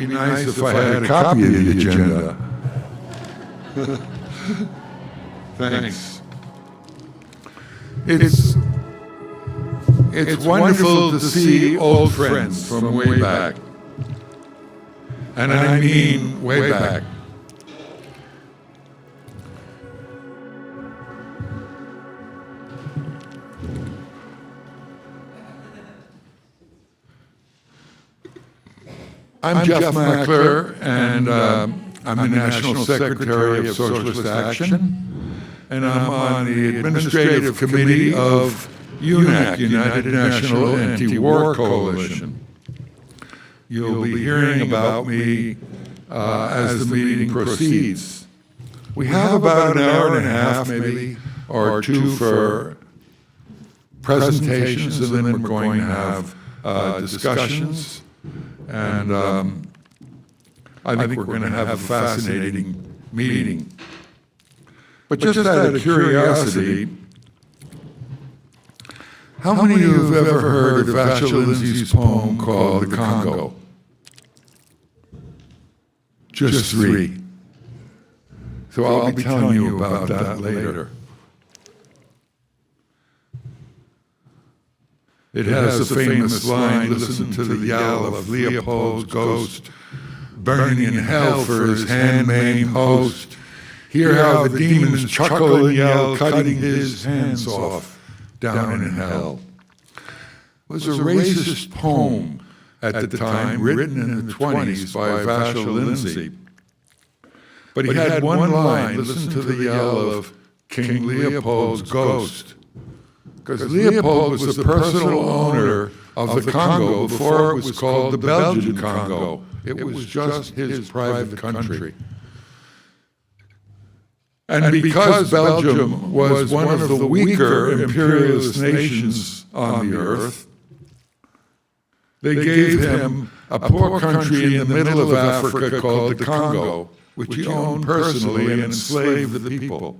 Be nice if I had a copy of the agenda. Thanks. It's wonderful to see old friends from way back. And I mean way back. I'm Jeff Mackler, and I'm the National Secretary of Socialist Action, and I'm on the Administrative Committee of UNAC, United National Anti-War Coalition. You'll be hearing about me as the meeting proceeds. We have about an hour and a half, maybe, or two for presentations, and then we're going to have discussions. And I think we're going to have a fascinating meeting. But just out of curiosity, how many of you have ever heard of Vachel Lindsay's poem called The Congo? Just three. So I'll be telling you about that later. It has the famous line, listen to the yell of Leopold's ghost, burning in hell for his hand-maimed host. Hear how the demons chuckle and yell, cutting his hands off down in hell. It was a racist poem at the time, written in the 20s by Vachel Lindsay. But he had one line, listen to the yell of King Leopold's ghost. Because Leopold was the personal owner of the Congo before it was called the Belgian Congo. It was just his private country. And because Belgium was one of the weaker imperialist nations on the earth, they gave him a poor country in the middle of Africa called the Congo, which he owned personally and enslaved the people.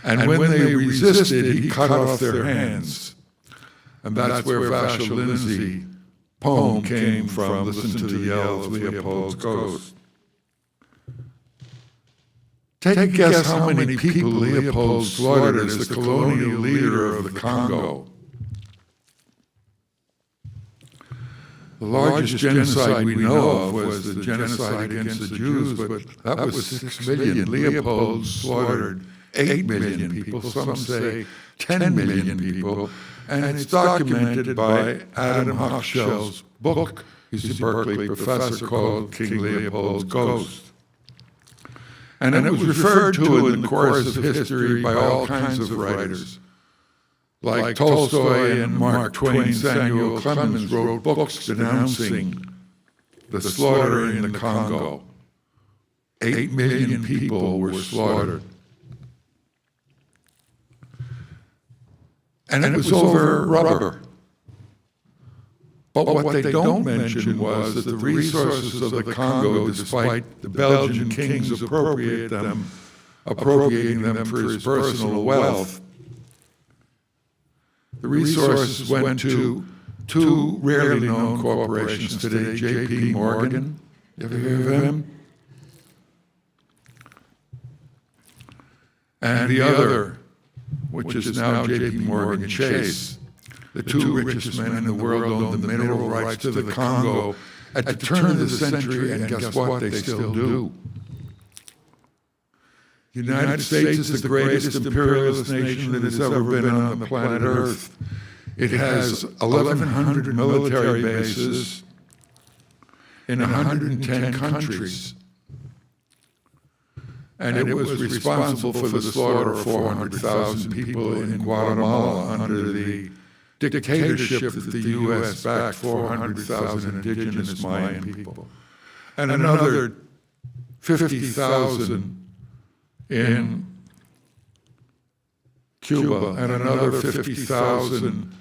And when they resisted, he cut off their hands. And that's where Vachel Lindsay's poem came from, listen to the yell of Leopold's ghost. Take a guess how many people Leopold slaughtered as the colonial leader of the Congo. The largest genocide we know of was the genocide against the Jews, but that was 6 million. Leopold slaughtered 8 million people, some say 10 million people, and it's documented by Adam Hochschild's book. He's a Berkeley professor called King Leopold's Ghost. And it was referred to in the course of history by all kinds of writers. Like Tolstoy and Mark Twain, Samuel Clemens wrote books denouncing the slaughter in the Congo. 8 million people were slaughtered. And it was over rubber. But what they don't mention was that the resources of the Congo, despite the Belgian kings appropriating them for his personal wealth, the resources went to two rarely known corporations today, J.P. Morgan. You ever hear of him? And the other, which is now J.P. Morgan Chase. The two richest men in the world owned the mineral rights to the Congo at the turn of the century, and guess what? They still do. The United States is the greatest imperialist nation that has ever been on the planet Earth. It has 1,100 military bases in 110 countries. And it was responsible for the slaughter of 400,000 people in Guatemala under the dictatorship that the U.S. backed 400,000 indigenous Mayan people. And another 50,000 in Cuba, and another 50,000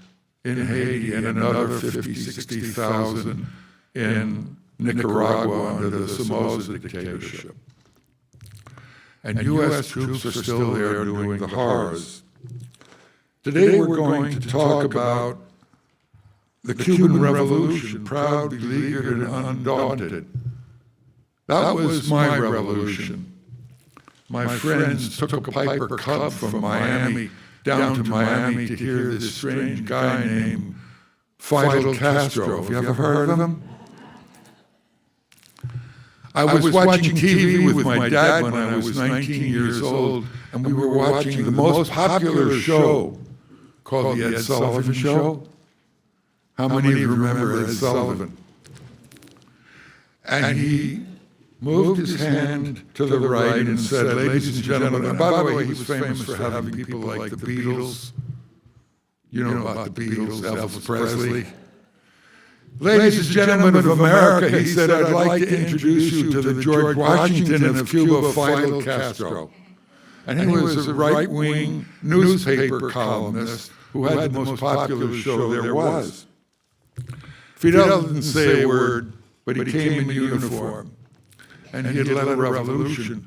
in Haiti, and another 60,000 in Nicaragua under the Somoza dictatorship. And U.S. troops are still there doing the horrors. Today we're going to talk about the Cuban Revolution, proud, beleaguered, and undaunted. That was my revolution. My friends took a Piper Cub from Miami down to Miami to hear this strange guy named Fidel Castro. Have you ever heard of him? I was watching TV with my dad when I was 19 years old, and we were watching the most popular show called The Ed Sullivan Show. How many of you remember Ed Sullivan? And he moved his hand to the right and said, "Ladies and gentlemen," and by the way, he was famous for having people like the Beatles. You know about the Beatles, Elvis Presley. "Ladies and gentlemen of America," he said, "I'd like to introduce you to the George Washington of Cuba, Fidel Castro." And he was a right-wing newspaper columnist who had the most popular show there was. Fidel didn't say a word, but he came in uniform. And he had led a revolution.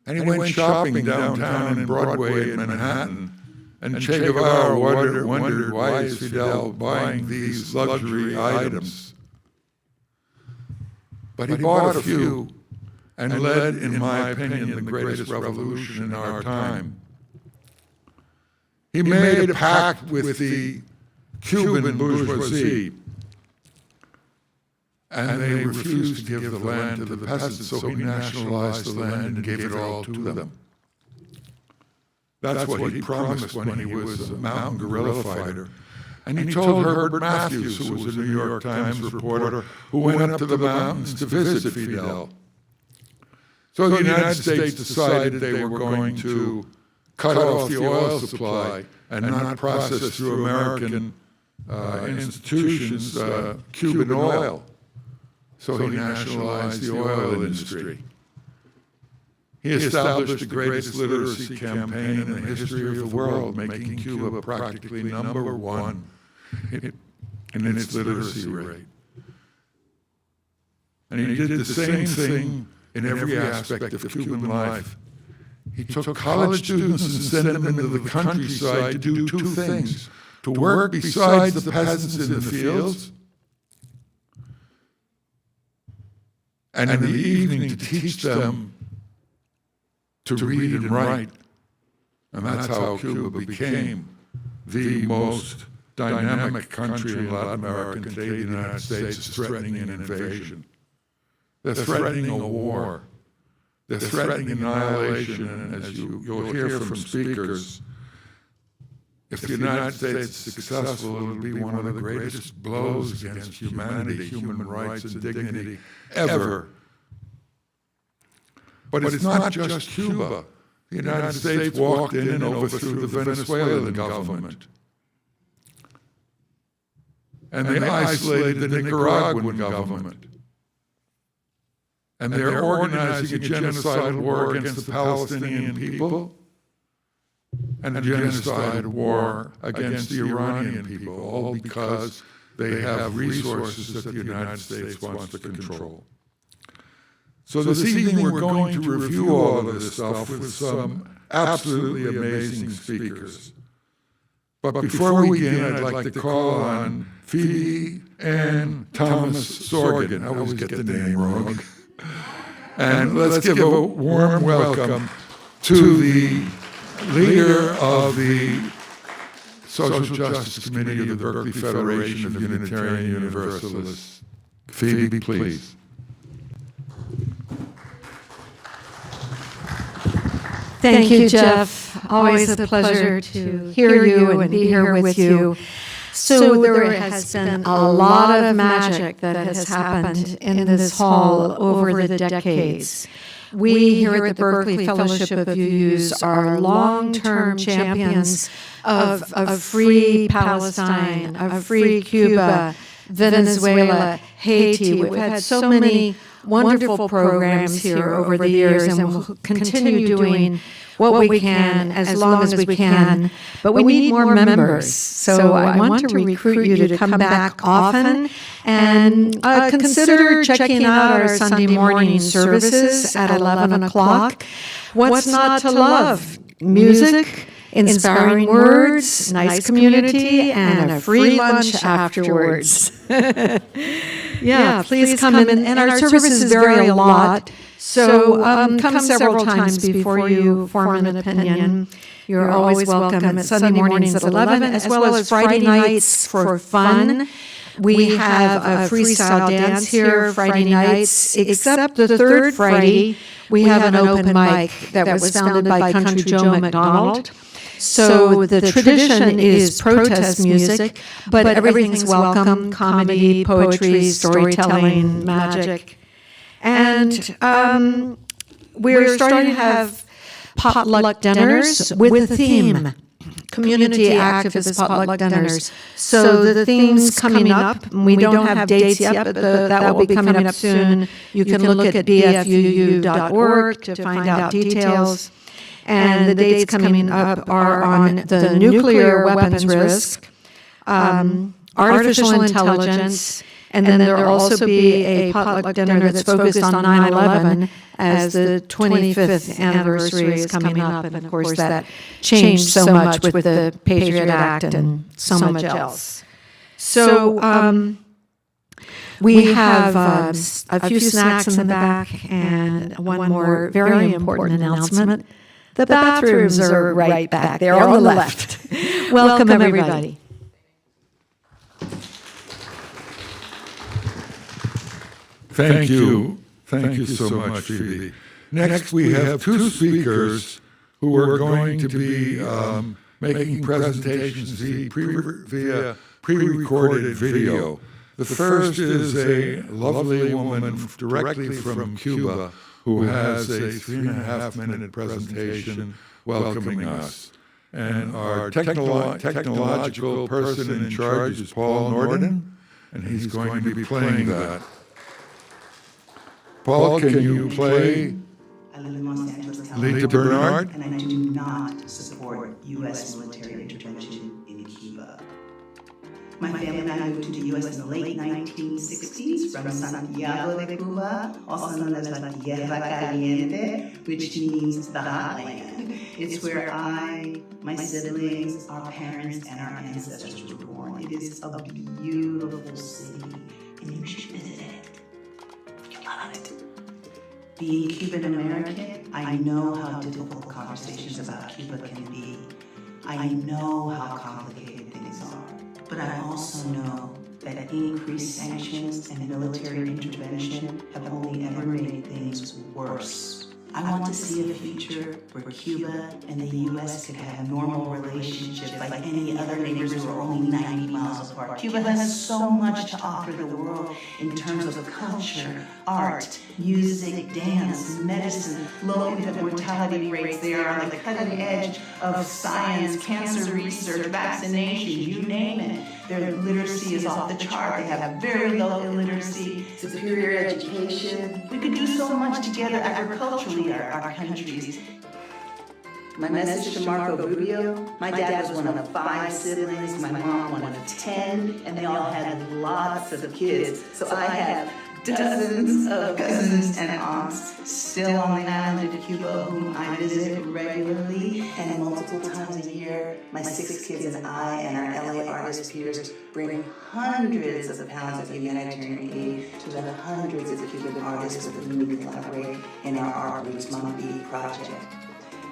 And he went shopping downtown in Broadway in Manhattan. And Che Guevara wondered, why is Fidel buying these luxury items? But he bought a few and led, in my opinion, the greatest revolution in our time. He made a pact with the Cuban bourgeoisie, and they refused to give the land to the peasants, so he nationalized the land and gave it all to them. That's what he promised when he was a mountain guerrilla fighter. And he told Herbert Matthews, who was a New York Times reporter, who went up to the mountains to visit Fidel. So the United States decided they were going to cut off the oil supply and not process through American institutions Cuban oil. So he nationalized the oil industry. He established the greatest literacy campaign in the history of the world, making Cuba practically number one in its literacy rate. And he did the same thing in every aspect of Cuban life. He took college students and sent them into the countryside to do two things: to work besides the peasants in the fields, and in the evening to teach them to read and write. And that's how Cuba became the most dynamic country in Latin America. Today, the United States is threatening an invasion. They're threatening a war. They're threatening annihilation. And as you'll hear from speakers, if the United States is successful, it'll be one of the greatest blows against humanity, human rights, and dignity ever. But it's not just Cuba. The United States walked in and overthrew the Venezuelan government. And they isolated the Nicaraguan government. And they're organizing a genocidal war against the Palestinian people and a genocidal war against the Iranian people, all because they have resources that the United States wants to control. So this evening we're going to review all of this stuff with some absolutely amazing speakers. But before we begin, I'd like to call on Phoebe Ann Thomas Sorgan. I always get the name wrong. And let's give a warm welcome to the leader of the Social Justice Committee of the Berkeley Federation of Unitarian Universalists. Phoebe, please. Thank you, Jeff. Always a pleasure to hear you and be here with you. So there has been a lot of magic that has happened in this hall over the decades. We here at the Berkeley Fellowship of UUs are long-term champions of free Palestine, of free Cuba, Venezuela, Haiti. We've had so many wonderful programs here over the years, and we'll continue doing what we can as long as we can. But we need more members. So I want to recruit you to come back often and consider checking out our Sunday morning services at 11 o'clock. What's not to love? Music, inspiring words, nice community, and a free lunch afterwards. Yeah, please come in. And our services vary a lot, so come several times before you form an opinion. You're always welcome at Sunday mornings at 11, as well as Friday nights for fun. We have a freestyle dance here Friday nights, except the third Friday, we have an open mic that was founded by Country Joe McDonald. So the tradition is protest music, but everything's welcome: comedy, poetry, storytelling, magic. And we're starting to have potluck dinners with a theme. Community activist potluck dinners. So the theme's coming up. We don't have dates yet, but that will be coming up soon. You can look at bfuu.org to find out details. And the dates coming up are on the nuclear weapons risk, artificial intelligence, and then there will also be a potluck dinner that's focused on 9/11 as the 25th anniversary is coming up. And of course, that changed so much with the Patriot Act and so much else. So we have a few snacks in the back and one more very important announcement. The bathrooms are right back there on the left. Welcome, everybody. Thank you. Thank you so much, Phoebe. Next, we have two speakers who are going to be making presentations via pre-recorded video. The first is a lovely woman directly from Cuba who has a 3.5-minute presentation welcoming us. And our technological person in charge is Paul Norden, and he's going to be playing that. Paul, can you play I live in Los Angeles, Lita Bernard? and I do not support U.S. military intervention in Cuba. My family and I moved to the U.S. in the late 1960s from Santiago de Cuba, also known as La Tierra Caliente, which means the hot land. It's where I, my siblings, our parents, and our ancestors were born. It is a beautiful city, and you should visit it. You love it. Being Cuban American, I know how difficult conversations about Cuba can be. I know how complicated things are. But I also know that increased sanctions and military intervention have only ever made things worse. I want to see a future where Cuba and the U.S. could have normal relationships like any other neighbors who are only 90 miles apart. Cuba has so much to offer the world in terms of culture, art, music, dance, medicine, low infant mortality rates. They are on the cutting edge of science, cancer research, vaccinations, you name it. Their literacy is off the chart. They have very low illiteracy, superior education. We could do so much together agriculturally, our countries. My message to Marco Rubio: my dad was one of 5 siblings, my mom one of 10, and they all had lots of kids. So I have dozens of cousins and aunts still on the island of Cuba whom I visit regularly, and multiple times a year my 6 kids and I and our LA artist peers bring hundreds of pounds of humanitarian aid to the hundreds of Cuban artists with whom we collaborate in our Art Roots Mama Bee project,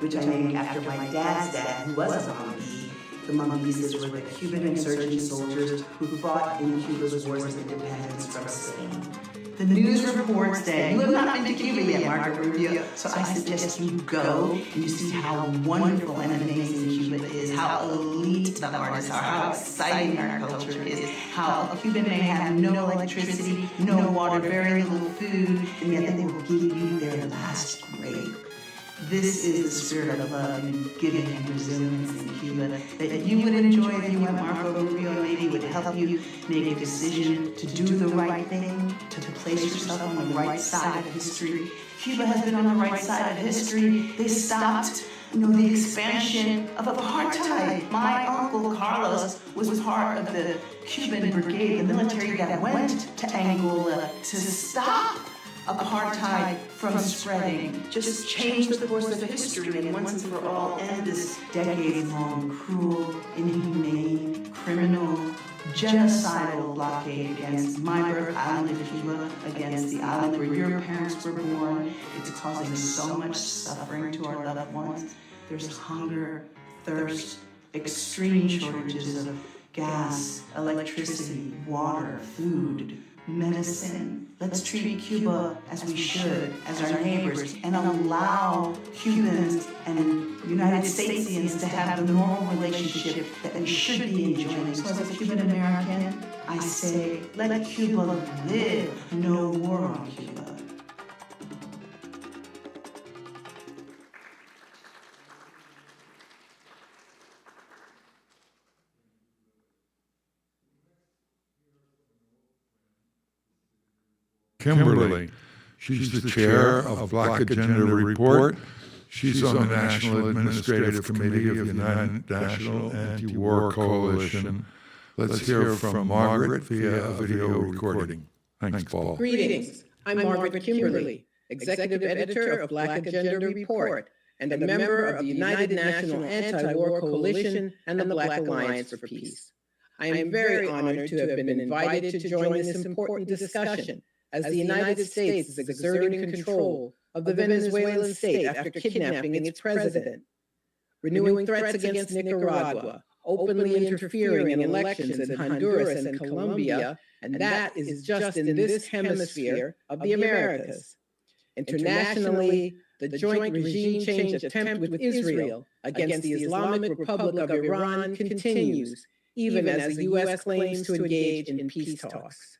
which I named after my dad's dad, who was a Mama Bee. The Mama Bees were the Cuban insurgent soldiers who fought in Cuba's wars of independence from Spain. The news reports that you have not been to Cuba yet, Margaret Rubio, so I suggest you go and you see how wonderful and amazing Cuba is, how elite the artists are, how exciting our culture is, how a Cuban may have no electricity, no water, very little food, and yet they will give you their last grape. This is the spirit of love and giving and resilience in Cuba that you would enjoy if you went, Marco Rubio, and maybe would help you make a decision to do the right thing, to place yourself on the right side of history. Cuba has been on the right side of history. They stopped, the expansion of apartheid. My uncle Carlos was part of the Cuban brigade, the military that went to Angola to stop apartheid from spreading. Just change the course of history and once and for all end this decades-long cruel, inhumane, criminal, genocidal blockade against my birth island of Cuba, against the island where your parents were born. It's causing so much suffering to our loved ones. There's hunger, thirst, extreme shortages of gas, electricity, water, food, medicine. Let's treat Cuba as we should, as our neighbors, and allow Cubans and United Statesians to have the normal relationship that we should be enjoying. So as a Cuban American, I say, let Cuba live. No war on Cuba. Kimberly. She's the chair of Black Agenda Report. She's on the National Administrative Committee of the United National Anti-War Coalition. Let's hear from Margaret via a video recording. Thanks, Paul. Greetings. I'm Margaret Kimberly, Executive Editor of Black Agenda Report and a member of the United National Anti-War Coalition and the Black Alliance for Peace. I am very honored to have been invited to join this important discussion as the United States is exerting control of the Venezuelan state after kidnapping its president, renewing threats against Nicaragua, openly interfering in elections in Honduras and Colombia, and that is just in this hemisphere of the Americas. Internationally, the joint regime change attempt with Israel against the Islamic Republic of Iran continues, even as the U.S. claims to engage in peace talks.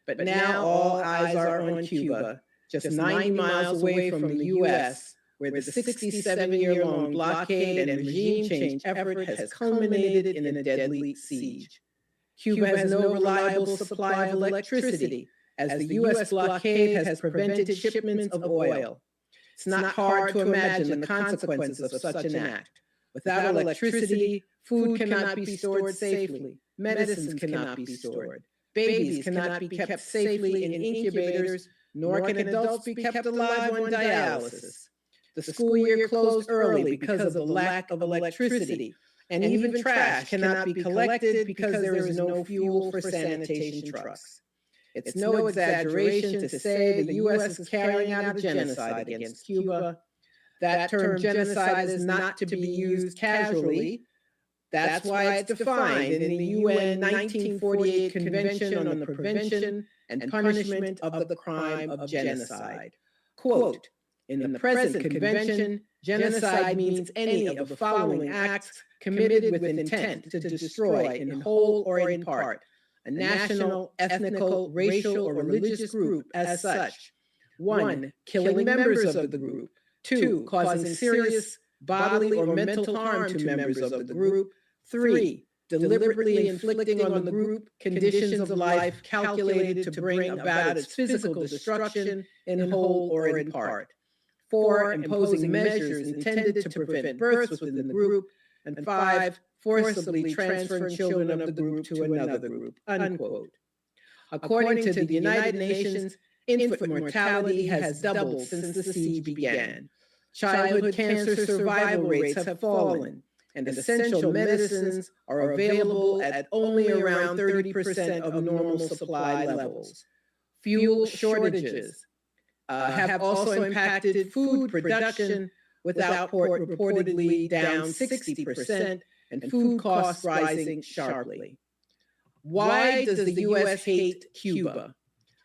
But now all eyes are on Cuba, just 90 miles away from the U.S., where the 67-year-long blockade and regime change effort has culminated in a deadly siege. Cuba has no reliable supply of electricity, as the U.S. blockade has prevented shipments of oil. It's not hard to imagine the consequences of such an act. Without electricity, food cannot be stored safely, medicines cannot be stored. Babies cannot be kept safely in incubators, nor can adults be kept alive on dialysis. The school year closed early because of the lack of electricity, and even trash cannot be collected because there is no fuel for sanitation trucks. It's no exaggeration to say the U.S. is carrying out a genocide against Cuba. That term genocide is not to be used casually. That's why it's defined in the UN 1948 Convention on the Prevention and Punishment of the Crime of Genocide. Quote, in the present convention, genocide means any of the following acts committed with intent to destroy in whole or in part a national, ethnical, racial, or religious group as such. 1. Killing members of the group. 2. Causing serious bodily or mental harm to members of the group. 3. Deliberately inflicting on the group conditions of life calculated to bring about its physical destruction in whole or in part. 4. Imposing measures intended to prevent births within the group. And 5. Forcibly transferring children of the group to another group. Unquote. According to the United Nations, infant mortality has doubled since the siege began. Childhood cancer survival rates have fallen, and essential medicines are available at only around 30% of normal supply levels. Fuel shortages have also impacted food production, with output reportedly down 60% and food costs rising sharply. Why does the U.S. hate Cuba?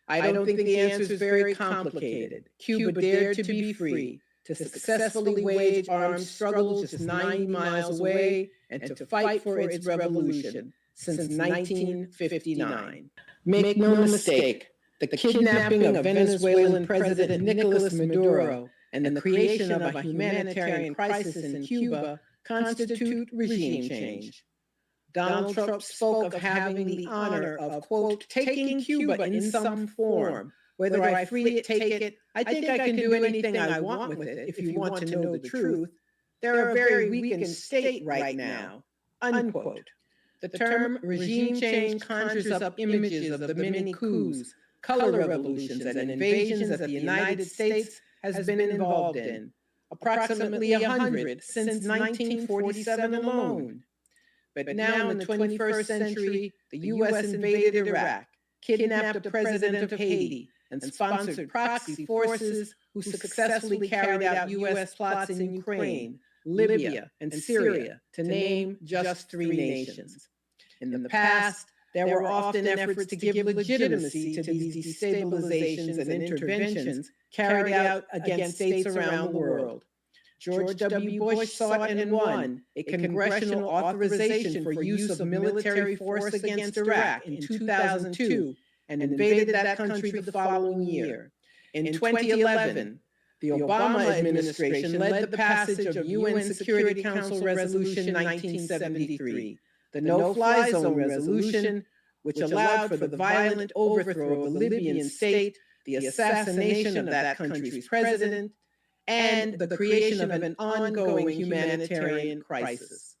I don't think the answer is very complicated. Cuba dared to be free, to successfully wage armed struggles just 90 miles away, and to fight for its revolution since 1959. Make no mistake, the kidnapping of Venezuelan President Nicolas Maduro and the creation of a humanitarian crisis in Cuba constitute regime change. Donald Trump spoke of having the honor of, quote, taking Cuba in some form. Whether I free it, take it, I think I can do anything I want with it, if you want to know the truth. They're a very weakened state right now, unquote. The term regime change conjures up images of the many coups, color revolutions, and invasions that the United States has been involved in, approximately 100 since 1947 alone. But now in the 21st century, the U.S. invaded Iraq, kidnapped the president of Haiti, and sponsored proxy forces who successfully carried out U.S. plots in Ukraine, Libya, and Syria, to name just 3 nations. In the past, there were often efforts to give legitimacy to these destabilizations and interventions carried out against states around the world. George W. Bush sought and won a congressional authorization for use of military force against Iraq in 2002 and invaded that country the following year. In 2011, the Obama administration led the passage of UN Security Council Resolution 1973, the No-Fly Zone Resolution, which allowed for the violent overthrow of the Libyan state, the assassination of that country's president, and the creation of an ongoing humanitarian crisis.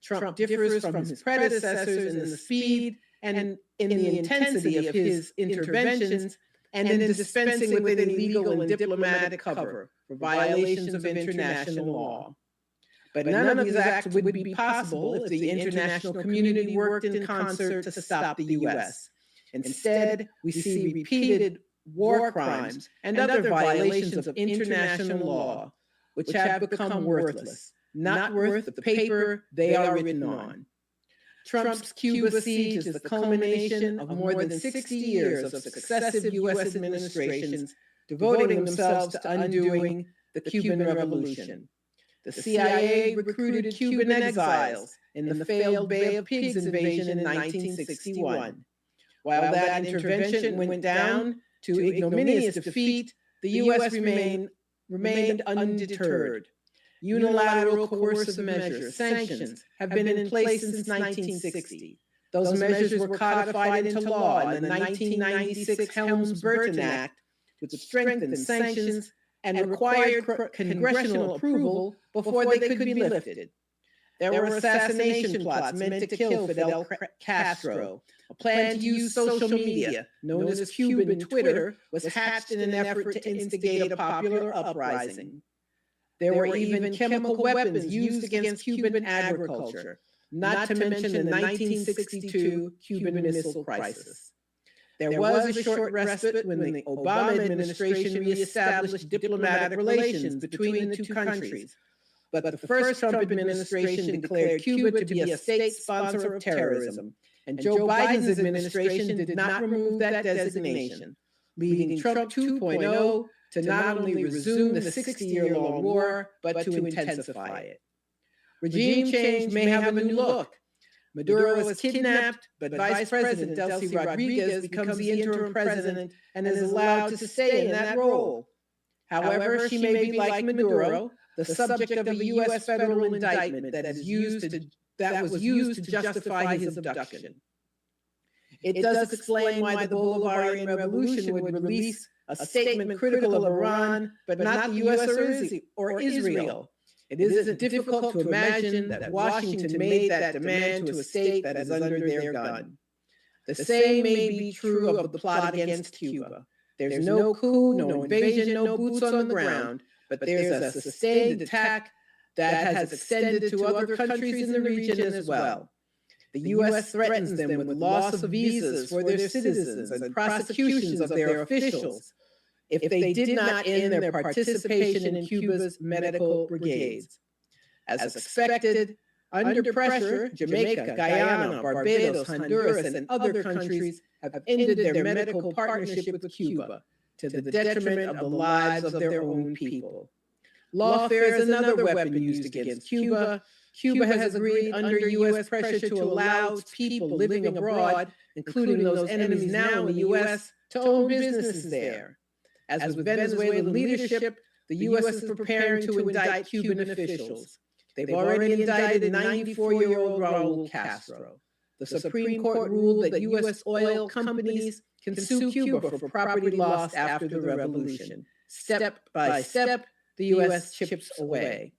Trump differs from his predecessors in the speed and in the intensity of his interventions and in dispensing with any legal and diplomatic cover for violations of international law. But none of these acts would be possible if the international community worked in concert to stop the U.S. Instead, we see repeated war crimes and other violations of international law, which have become worthless, not worth the paper they are written on. Trump's Cuba siege is the culmination of more than 60 years of successive U.S. administrations devoting themselves to undoing the Cuban Revolution. The CIA recruited Cuban exiles in the failed Bay of Pigs invasion in 1961. While that intervention went down to ignominious defeat, the U.S. remained undeterred. Unilateral coercive measures, sanctions, have been in place since 1960. Those measures were codified into law in the 1996 Helms-Burton Act, which strengthened sanctions and required congressional approval before they could be lifted. There were assassination plots meant to kill Fidel Castro. A plan to use social media, known as Cuban Twitter, was hatched in an effort to instigate a popular uprising. There were even chemical weapons used against Cuban agriculture, not to mention the 1962 Cuban Missile Crisis. There was a short respite when the Obama administration reestablished diplomatic relations between the two countries, but the first Trump administration declared Cuba to be a state sponsor of terrorism, and Joe Biden's administration did not remove that designation, leading Trump 2.0 to not only resume the 60-year-long war, but to intensify it. Regime change may have a new look. Maduro is kidnapped, but Vice President Delcy Rodriguez becomes the interim president and is allowed to stay in that role. However, she may be like Maduro, the subject of a U.S. federal indictment that was used to justify his abduction. It does explain why the Bolivarian Revolution would release a statement critical of Iran, but not the U.S. or Israel. It isn't difficult to imagine that Washington made that demand to a state that is under their gun. The same may be true of the plot against Cuba. There's no coup, no invasion, no boots on the ground, but there's a sustained attack that has extended to other countries in the region as well. The U.S. threatens them with loss of visas for their citizens and prosecutions of their officials if they did not end their participation in Cuba's medical brigades. As expected, under pressure, Jamaica, Guyana, Barbados, Honduras, and other countries have ended their medical partnership with Cuba to the detriment of the lives of their own people. Lawfare is another weapon used against Cuba. Cuba has agreed under U.S. pressure to allow its people living abroad, including those enemies now in the U.S., to own businesses there. As with Venezuelan leadership, the U.S. is preparing to indict Cuban officials. They've already indicted 94-year-old Raul Castro. The Supreme Court ruled that U.S. oil companies can sue Cuba for property lost after the revolution. Step by step, the U.S. chips away.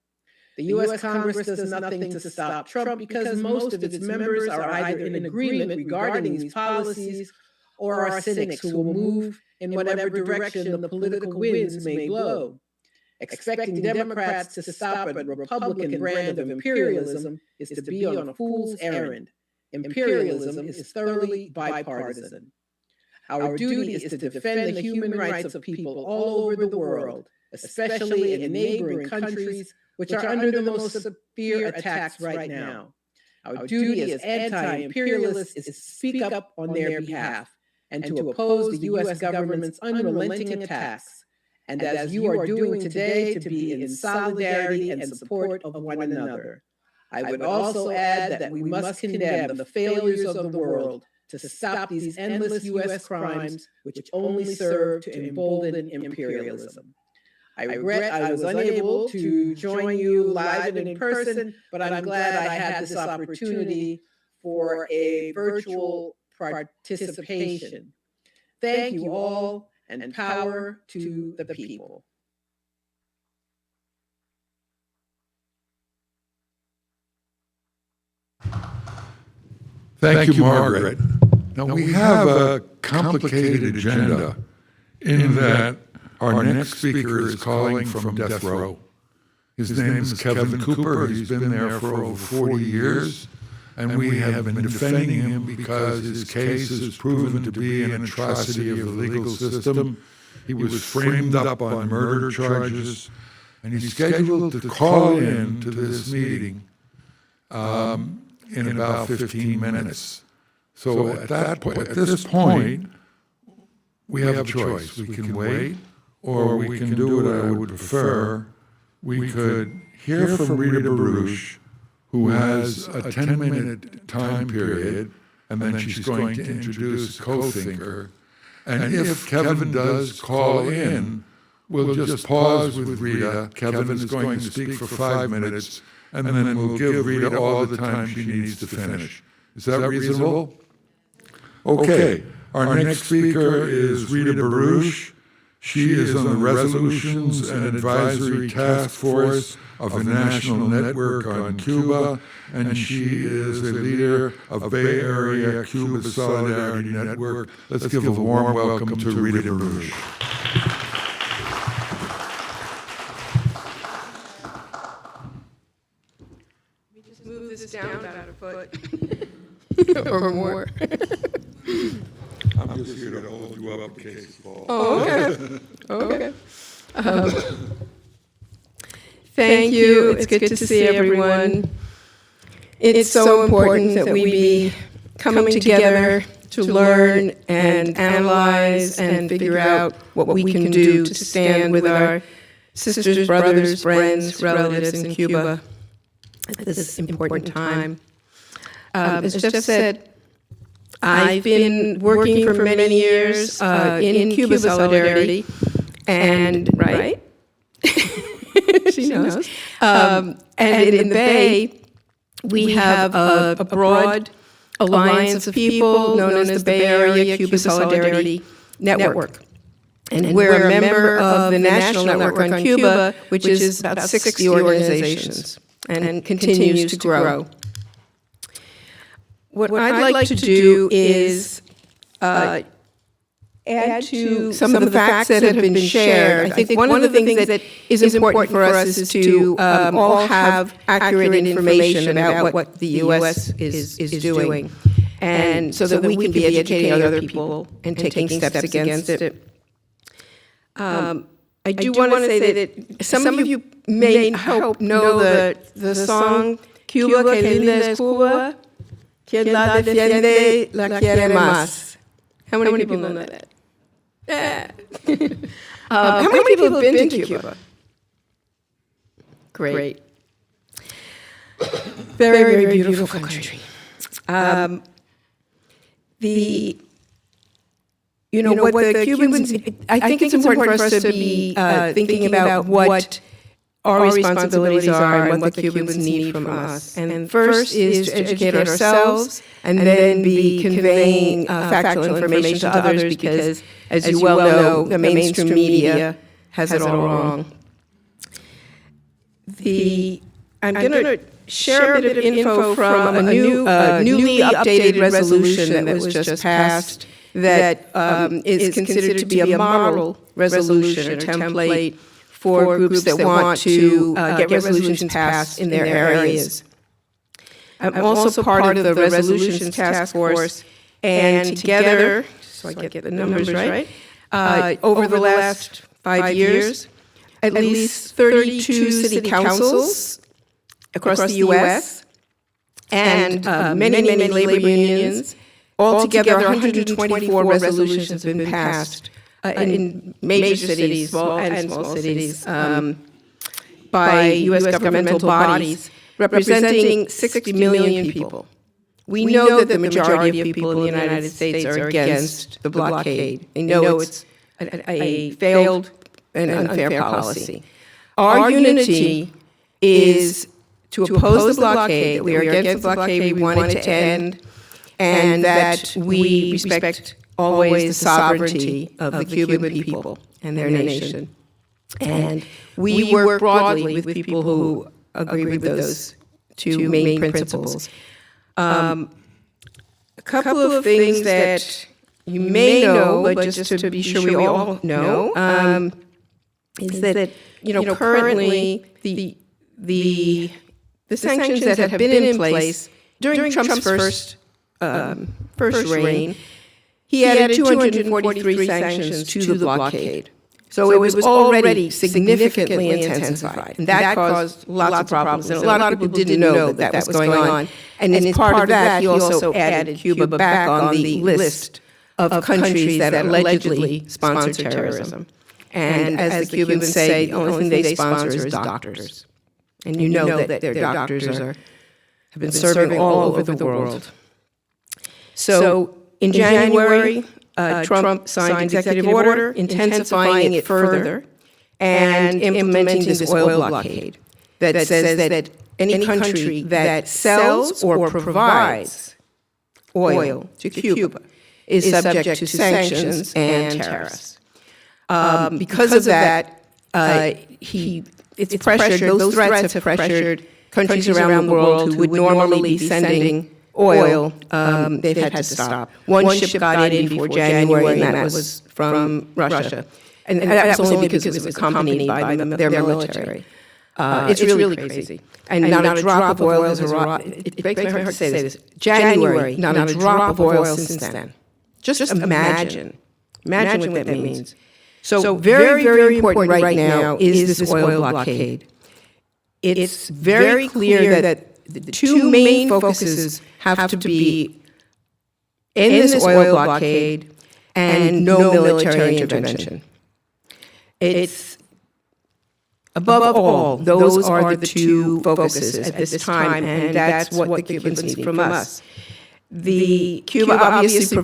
The U.S. Congress does nothing to stop Trump because most of its members are either in agreement regarding these policies or our cynics who will move in whatever direction the political winds may blow. Expecting Democrats to stop a Republican brand of imperialism is to be on a fool's errand. Imperialism is thoroughly bipartisan. Our duty is to defend the human rights of people all over the world, especially in neighboring countries which are under the most severe attacks right now. Our duty as anti-imperialists is to speak up on their behalf and to oppose the U.S. government's unrelenting attacks, and as you are doing today, to be in solidarity and support of one another. I would also add that we must condemn the failures of the world to stop these endless U.S. crimes which only serve to embolden imperialism. I regret I was unable to join you live and in person, but I'm glad I had this opportunity for a virtual participation. Thank you all, and power to the people. Thank you, Margaret. Now, we have a complicated agenda in that our next speaker is calling from death row. His name is Kevin Cooper. He's been there for over 40 years, and we have been defending him because his case has proven to be an atrocity of the legal system. He was framed up on murder charges, and he's scheduled to call in to this meeting in about 15 minutes. So at this point, we have a choice. We can wait, or we can do what I would prefer. We could hear from Rita Barouch, who has a 10-minute time period, and then she's going to introduce a co-thinker. And if Kevin does call in, we'll just pause with Rita. Kevin is going to speak for 5 minutes, and then we'll give Rita all the time she needs to finish. Is that reasonable? Okay. Our next speaker is Rita Barouch. She is on the Resolutions and Advisory Task Force of the National Network on Cuba, and she is a leader of Bay Area Cuba Solidarity Network. Let's give a warm welcome to Rita Barouch. We just move this down about a foot or more. I'm just here to hold you up in case it falls. Oh, okay. Okay. Thank you. It's good to see everyone. It's so important that we be coming together to learn and analyze and figure out what we can do to stand with our sisters, brothers, friends, relatives in Cuba at this important time. As Jeff said, I've been working for many years in Cuba Solidarity, and right? She knows. And in the Bay, we have a broad alliance of people known as the Bay Area Cuba Solidarity Network. And we're a member of the National Network on Cuba, which is about 60 organizations and continues to grow. What I'd like to do is add to some of the facts that have been shared. I think one of the things that is important for us is to all have accurate information about what the U.S. is doing, and so that we can be educating other people and taking steps against it. I do want to say that some of you may know the song Cuba, que linda es Cuba. Quien la defiende la quiere más. How many people know that? How many people have been to Cuba? Great. Very, very beautiful country. What the Cubans, I think it's important for us to be thinking about what our responsibilities are and what the Cubans need from us. And first is to educate ourselves and then be conveying factual information to others because, as you well know, the mainstream media has it all wrong. I'm going to share a bit of info from a newly updated resolution that was just passed that is considered to be a model resolution or template for groups that want to get resolutions passed in their areas. I'm also part of the Resolutions Task Force, and together, so I get the numbers right, over the last 5 years, at least 32 city councils across the U.S. and many labor unions, altogether 124 resolutions have been passed in major cities, small and small cities, by U.S. governmental bodies representing 60 million people. We know that the majority of people in the United States are against the blockade. They know it's a failed and unfair policy. Our unity is to oppose the blockade, that we are against the blockade, we want it to end, and that we respect always the sovereignty of the Cuban people and their nation. And we work broadly with people who agree with those two main principles. A couple of things that you may know, but just to be sure we all know, is that currently the sanctions that have been in place during Trump's first reign, he added 243 sanctions to the blockade. So it was already significantly intensified, and that caused lots of problems. And a lot of people didn't know that was going on. And as part of that, he also added Cuba back on the list of countries that allegedly sponsor terrorism. And as the Cubans say, the only thing they sponsor is doctors. And you know that their doctors have been serving all over the world. So in January, Trump signed executive order intensifying it further and implementing this oil blockade that says that any country that sells or provides oil to Cuba is subject to sanctions and tariffs. Because of that, it's pressured, those threats have pressured countries around the world who would normally be sending oil, they've had to stop. One ship got in before January, and that was from Russia. And that was only because it was accompanied by their military. It's really crazy. And not a drop of oil has arrived. It breaks my heart to say this. January, not a drop of oil since then. Just imagine. Imagine what that means. So very, very important right now is this oil blockade. It's very clear that the two main focuses have to be in this oil blockade and no military intervention. It's above all, those are the two focuses at this time, and that's what the Cubans need from us. Cuba obviously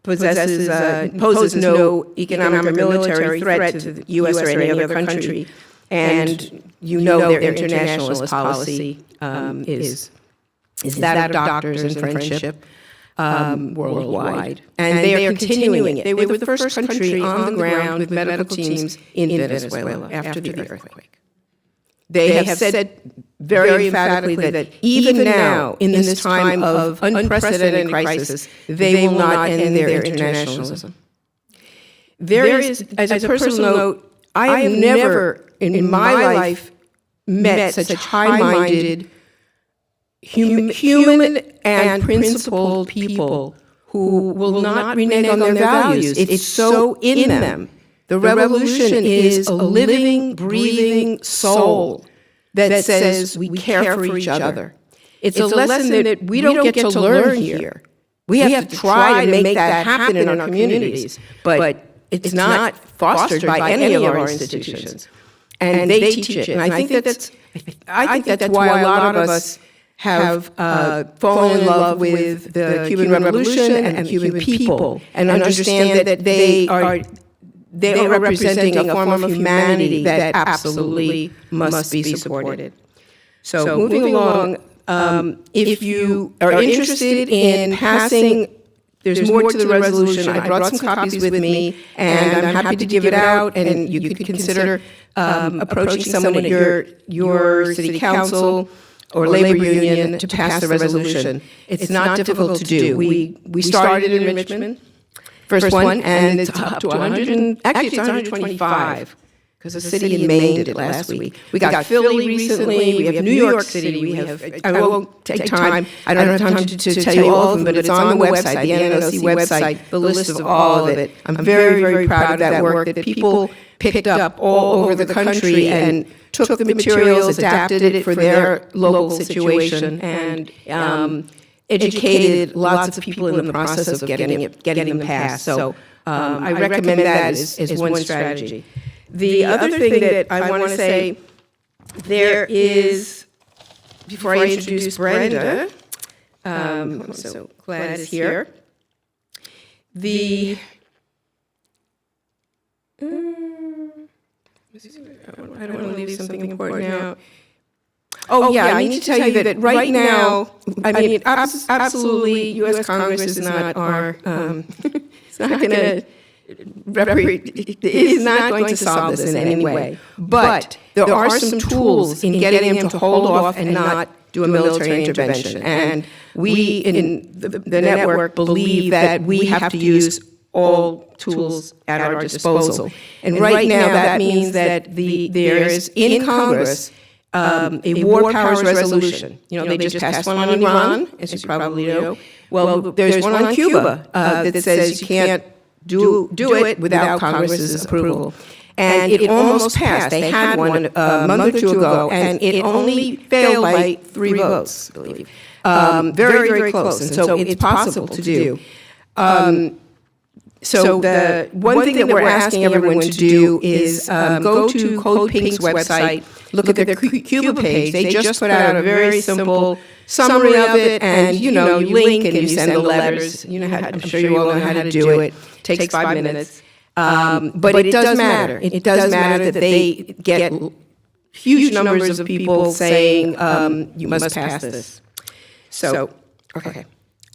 poses no economic or military threat to the U.S. or any other country, and you know their internationalist policy is that of doctors and friendship worldwide. And they are continuing it. They were the first country on the ground with medical teams in Venezuela after the earthquake. They have said very emphatically that even now, in this time of unprecedented crisis, they will not end their internationalism. There is, as a personal note, I have never in my life met such high-minded, human and principled people who will not renege on their values. It's so in them. The revolution is a living, breathing soul that says we care for each other. It's a lesson that we don't get to learn here. We have to try to make that happen in our communities, but it's not fostered by any of our institutions. And they teach it. And I think that's why a lot of us have fallen in love with the Cuban Revolution and the Cuban people, and understand that they are representing a form of humanity that absolutely must be supported. So moving along, if you are interested in passing, there's more to the resolution. I brought some copies with me, and I'm happy to give it out, and you could consider approaching someone at your city council or labor union to pass the resolution. It's not difficult to do. We started in Richmond. First one, and it's up to 100, and actually it's 125, because the city in Maine did it last week. We got Philly recently, we have New York City, we have, I won't take time, I don't have time to tell you all of them, but it's on the website, the NNOC website, the list of all of it. I'm very, very proud of that work that people picked up all over the country and took the materials, adapted it for their local situation, and educated lots of people in the process of getting them passed. So I recommend that as one strategy. The other thing that I want to say, there is, before I introduce Brenda, I'm so glad is here, I don't want to leave something important out. Oh, yeah, I need to tell you that right now, I mean, absolutely, U.S. Congress is not our, it's not going to, it is not going to solve this in any way. But there are some tools in getting them to hold off and not do a military intervention. And we in the network believe that we have to use all tools at our disposal. And right now, that means that there is in Congress a war powers resolution. You know, they just passed one on Iran, as you probably know. Well, there's one on Cuba that says you can't do it without Congress's approval. And it almost passed. They had one a month or two ago, and it only failed by 3 votes, I believe. Very, very close. And so it's possible to do. So the one thing that we're asking everyone to do is go to Code Pink's website, look at their Cuba page. They just put out a very simple summary of it, and you link and you send the letters. I'm sure you all know how to do it. Takes 5 minutes. But it does matter. It does matter that they get huge numbers of people saying, you must pass this. So, okay.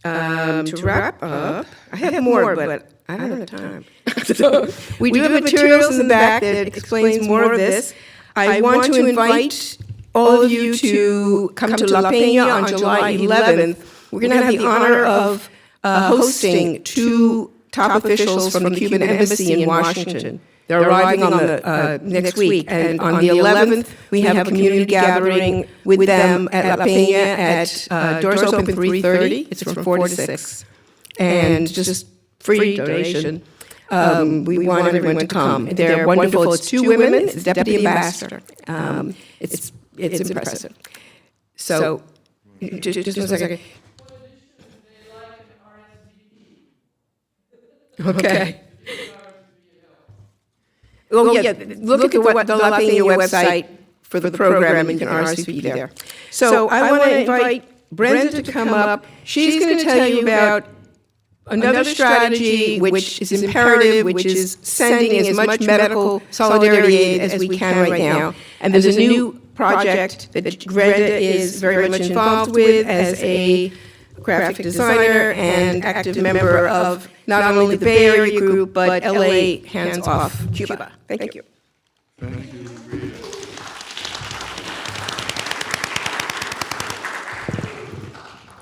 To wrap up, I have more, but I don't have time. So we do have materials in the back that explains more of this. I want to invite all of you to come to La Peña on July 11th. We're going to have the honor of hosting 2 top officials from the Cuban embassy in Washington. They're arriving on the next week, and on the 11th, we have a community gathering with them at La Peña at doors open 3:30. It's from 4 to 6, and just free donation. We want everyone to come. They're wonderful. It's 2 women. It's deputy ambassador. It's impressive. So, just 1 second. Okay. Oh, yeah, look at the La Peña website for the program, and you can RSVP there. So I want to invite Brenda to come up. She's going to tell you about another strategy which is imperative, which is sending as much medical solidarity aid as we can right now. And there's a new project that Brenda is very much involved with as a graphic designer and active member of not only the Bay Area group, but LA Hands Off Cuba. Thank you. Thank you, Rita.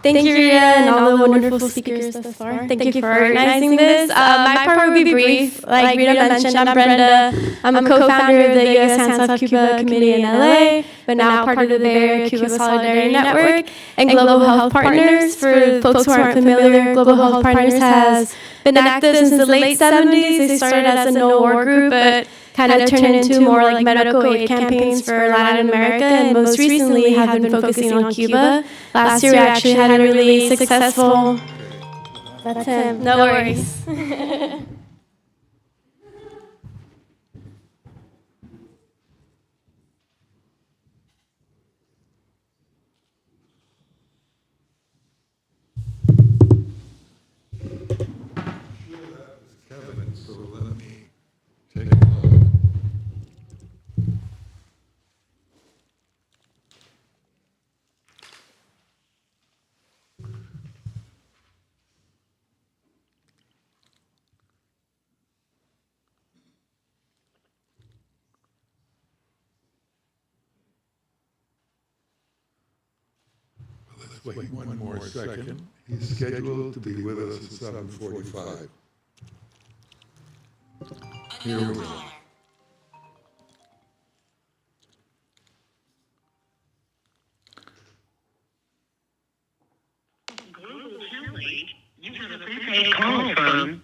Thank you, Rita, and all the wonderful speakers thus far. Thank you for organizing this. My part will be brief. Like Rita mentioned, I'm Brenda. I'm a co-founder of the U.S. Hands Off Cuba Committee in L.A., but now part of the Bay Area Cuba Solidarity Network and Global Health Partners. For folks who aren't familiar, Global Health Partners has been active since the late 70s. They started as a no-war group, but kind of turned into more like medical aid campaigns for Latin America, and most recently have been focusing on Cuba. Last year we actually had a really successful... That's him. No worries. Kevin, so let me take a look. Let's wait one more second. He's scheduled to be with us at 7:45. Here we go. Call from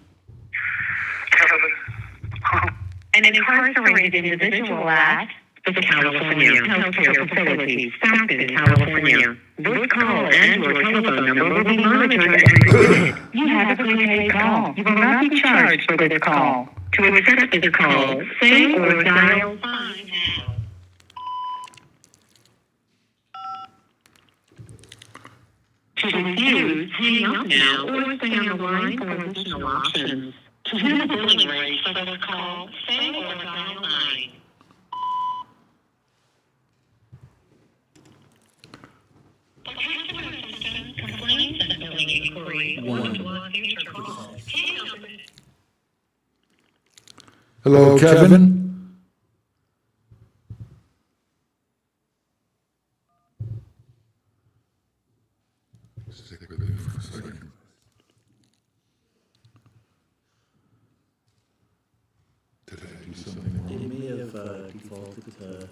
an incarcerated individual at the California Healthcare Facility, Stockton, California. This call and your telephone number will be monitored and recorded. You have a prepaid call. You will not be charged for this call. To accept this call, say or dial 5 now. To refuse, hang up now or stay on the line for additional options. To hear the billing rate for this call, say or dial 9. For customer assistance, complaints, and billing inquiry, or to log future calls, hang up. Hello, Kevin? Stick with me for a second. Did I do something wrong? It may have defaulted to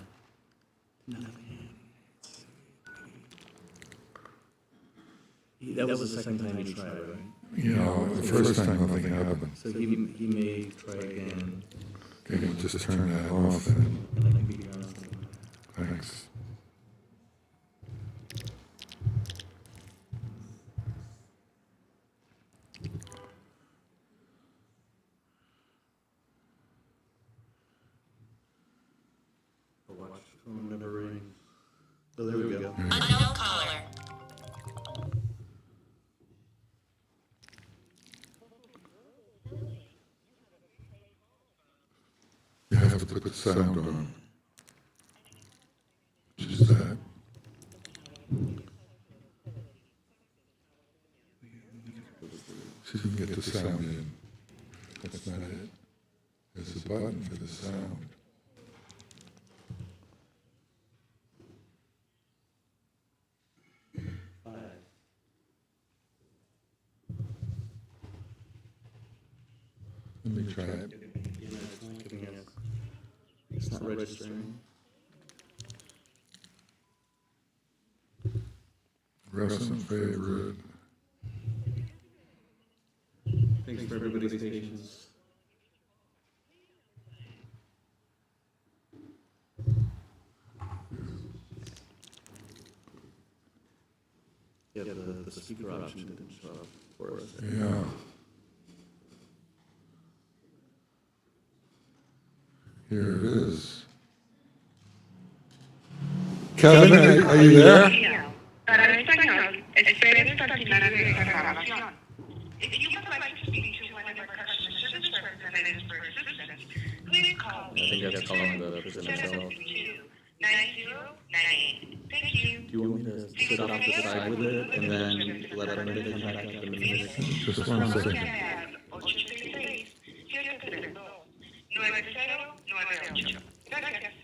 nothing. That was the second time he tried, right? Yeah, the first time nothing happened. So he may try again. Okay, just turn that off then. And I can be honest. Thanks. Watch the phone never rings. So there we go. Unknown caller. You have to put the sound on. Which is that. See if you can get the sound in. That's not it. There's a button for the sound. Let me try it. It's not registering. Recent favorite. Thanks for everybody's patience. Yeah, the speaker option didn't show up for us. Yeah. Here it is. Kevin, are you there? Para español, espere hasta terminar de esta grabación. If you would like to speak to one of our customer service representatives for assistance, please call I think that's calling the MSL. 9098. Thank you. Do you want me to sit off the side with it and then let everybody contact them in a minute? Just 1 second. 866 732 9098. Gracias.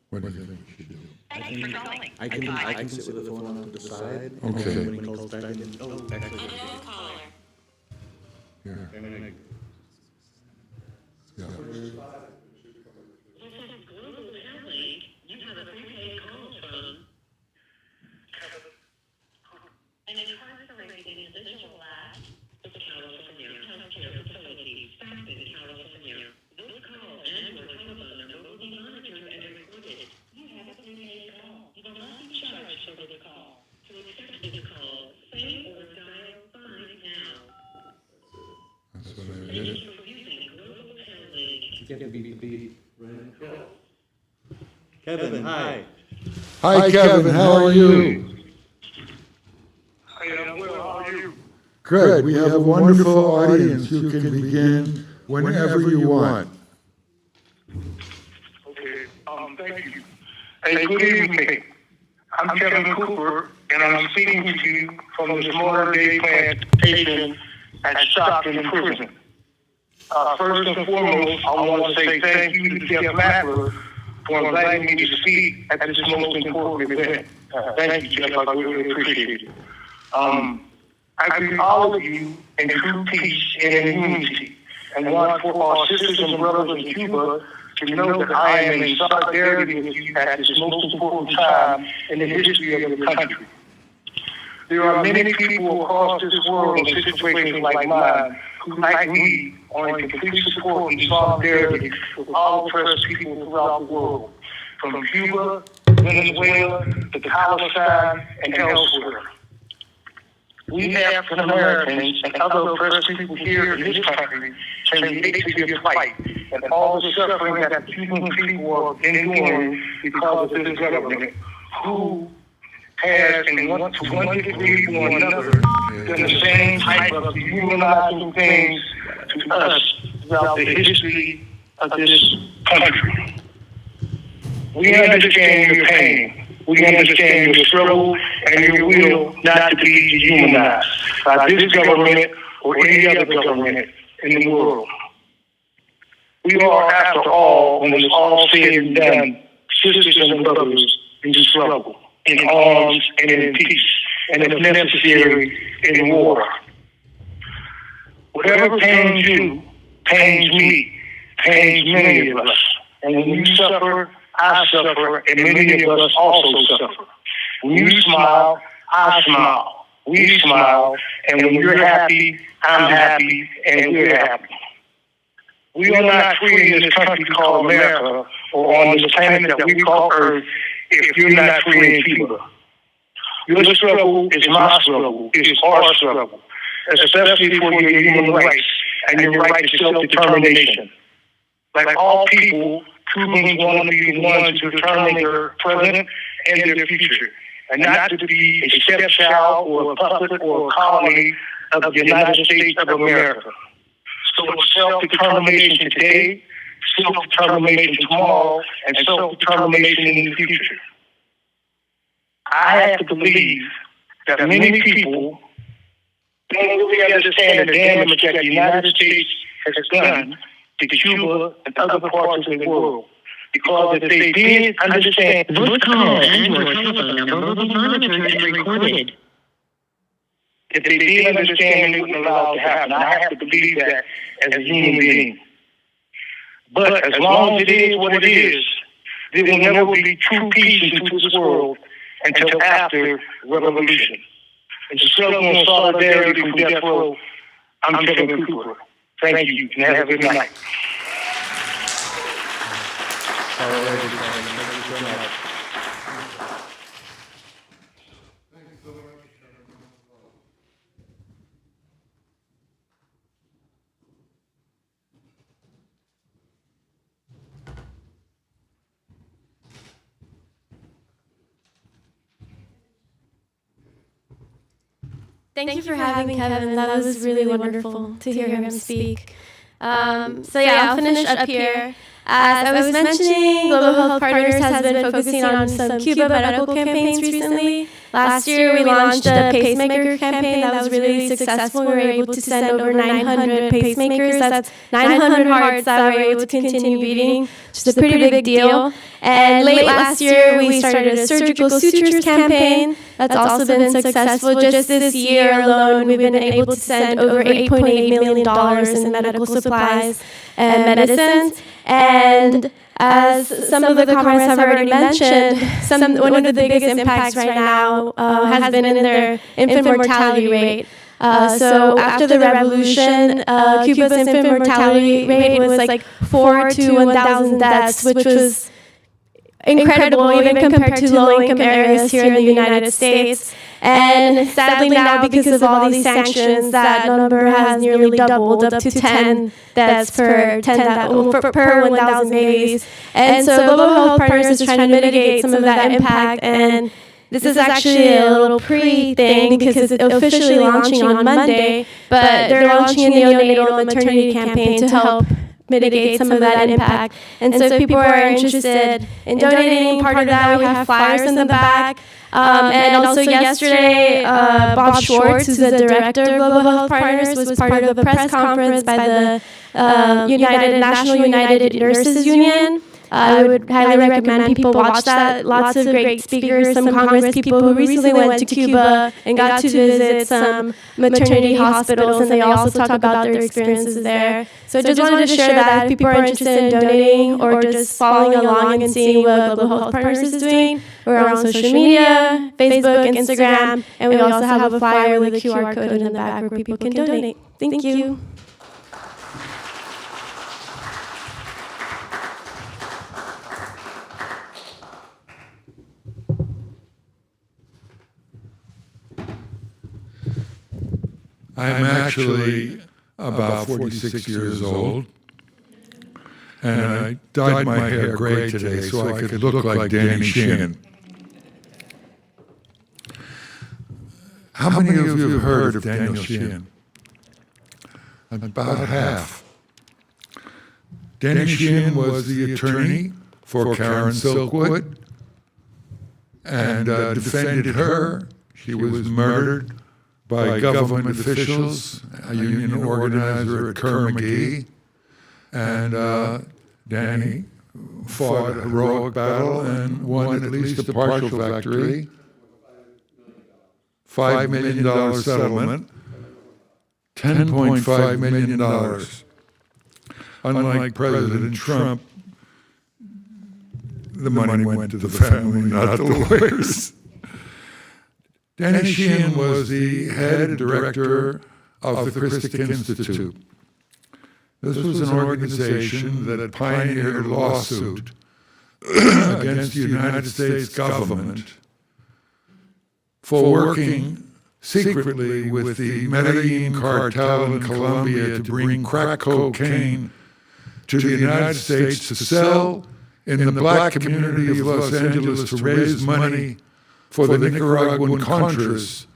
What do you think we should do? Thank you for calling. I can sit with the phone off to the side. Okay. And when he calls back in, actually. Unknown caller. Here. Yeah. This is Global Health. You have a prepaid call from an incarcerated individual at the California Healthcare Facility, Stockton, California. This call and your telephone number will be monitored and recorded. You have a prepaid call. You will not be charged for this call. To accept this call, say or dial 5 now. That's what I Thank did. you for using Global Health. You get to be right. Kevin, hi. Hi, Kevin. How are you? I am well. How are you? Good. We have a wonderful audience. You can begin whenever you want. Okay. Thank you. Hey, good evening. I'm Kevin Cooper, and I'm speaking to you from this modern day plantation at Stockton Prison. First and foremost, I want to say thank you to Jeff Mackler for inviting me to speak at this most important event. Thank you, Jeff. I really appreciate it. I greet all of you in true peace and in unity, and want for our sisters and brothers in Cuba to know that I am in solidarity with you at this most important time in the history of the country. There are many people across this world in situations like mine who, like me, are in complete support and solidarity with all oppressed people throughout the world, from Cuba, Venezuela, to Palestine, and elsewhere. We African Americans and other oppressed people here in this country can relate to your plight and all the suffering that the Cuban people are enduring because of this government, who has, in one degree or another, done the same type of dehumanizing things to us throughout the history of this country. We understand your pain. We understand your struggle and your will not to be dehumanized by this government or any other government in the world. We are, after all, when it's all said and done, sisters and brothers in struggle, in arms and in peace, and if necessary, in war. Whatever pains you, pains me, pains many of us. And when you suffer, I suffer, and many of us also suffer. When you smile, I smile. We smile, and when you're happy, I'm happy, and we're happy. We are not free in this country called America, or on this planet that we call Earth, if you're not free in Cuba. Your struggle is my struggle, is our struggle, especially for your human rights and your right to self-determination. Like all people, Cubans want to be the ones to determine their present and their future, and not to be a stepchild or a puppet or a colony of the United States of America. So it's self-determination today, self-determination tomorrow, and self-determination in the future. I have to believe that many people don't really understand the damage that the United States has done to Cuba and other parts of the world. Because if they did understand, This call and your telephone number will be monitored and recorded. if they did understand, it wouldn't allow it to happen. I have to believe that as a human being. But as long as it is what it is, there will never be true peace into this world until after revolution. It's a struggle and solidarity from death row. I'm Kevin Cooper. Thank you, and have a good night. All right, thank you so much. Thank you for having Kevin. That was really wonderful to hear him speak. I'll finish up here. As I was mentioning, Global Health Partners has been focusing on some Cuba medical campaigns recently. Last year, we launched a pacemaker campaign that was really successful. We were able to send over 900 pacemakers. That's 900 hearts that were able to continue beating, which is a pretty big deal. And late last year, we started a surgical sutures campaign that's also been successful. Just this year alone, we've been able to send over $8.8 million in medical supplies and medicines. And as some of the comrades have already mentioned, one of the biggest impacts right now has been in their infant mortality rate. So after the revolution, Cuba's infant mortality rate was like 4 to 1,000 deaths, which was incredible even compared to low-income areas here in the United States. And sadly now, because of all these sanctions, that number has nearly doubled up to 10 deaths per 1,000 babies. And so Global Health Partners is trying to mitigate some of that impact. And this is actually a little pre-thing because it's officially launching on Monday, but they're launching a neonatal and maternity campaign to help mitigate some of that impact. And so if people are interested in donating part of that, we have flyers in the back. And also yesterday, Bob Schwartz, who's the director of Global Health Partners, was part of a press conference by the National United Nurses Union. I would highly recommend people watch that. Lots of great speakers, some Congress people who recently went to Cuba and got to visit some maternity hospitals, and they also talk about their experiences there. So I just wanted to share that if people are interested in donating or just following along and seeing what Global Health Partners is doing. We're on social media, Facebook, Instagram, and we also have a flyer with a QR code in the back where people can donate. Thank you. I'm actually about 46 years old, and I dyed my hair gray today so I could look like Danny Sheehan. How many of you have heard of Daniel Sheehan? About half. Danny Sheehan was the attorney for Karen Silkwood and defended her. She was murdered by government officials, a union organizer at Kerr-McGee, and Danny fought a heroic battle and won at least a partial victory. $5 million settlement, $10.5 million. Unlike President Trump, the money went to the family, not the lawyers. Danny Sheehan was the head director of the Christic Institute. This was an organization that pioneered a lawsuit against the United States government for working secretly with the Medellin cartel in Colombia to bring crack cocaine to the United States to sell in the black community of Los Angeles to raise money for the Nicaraguan Contras,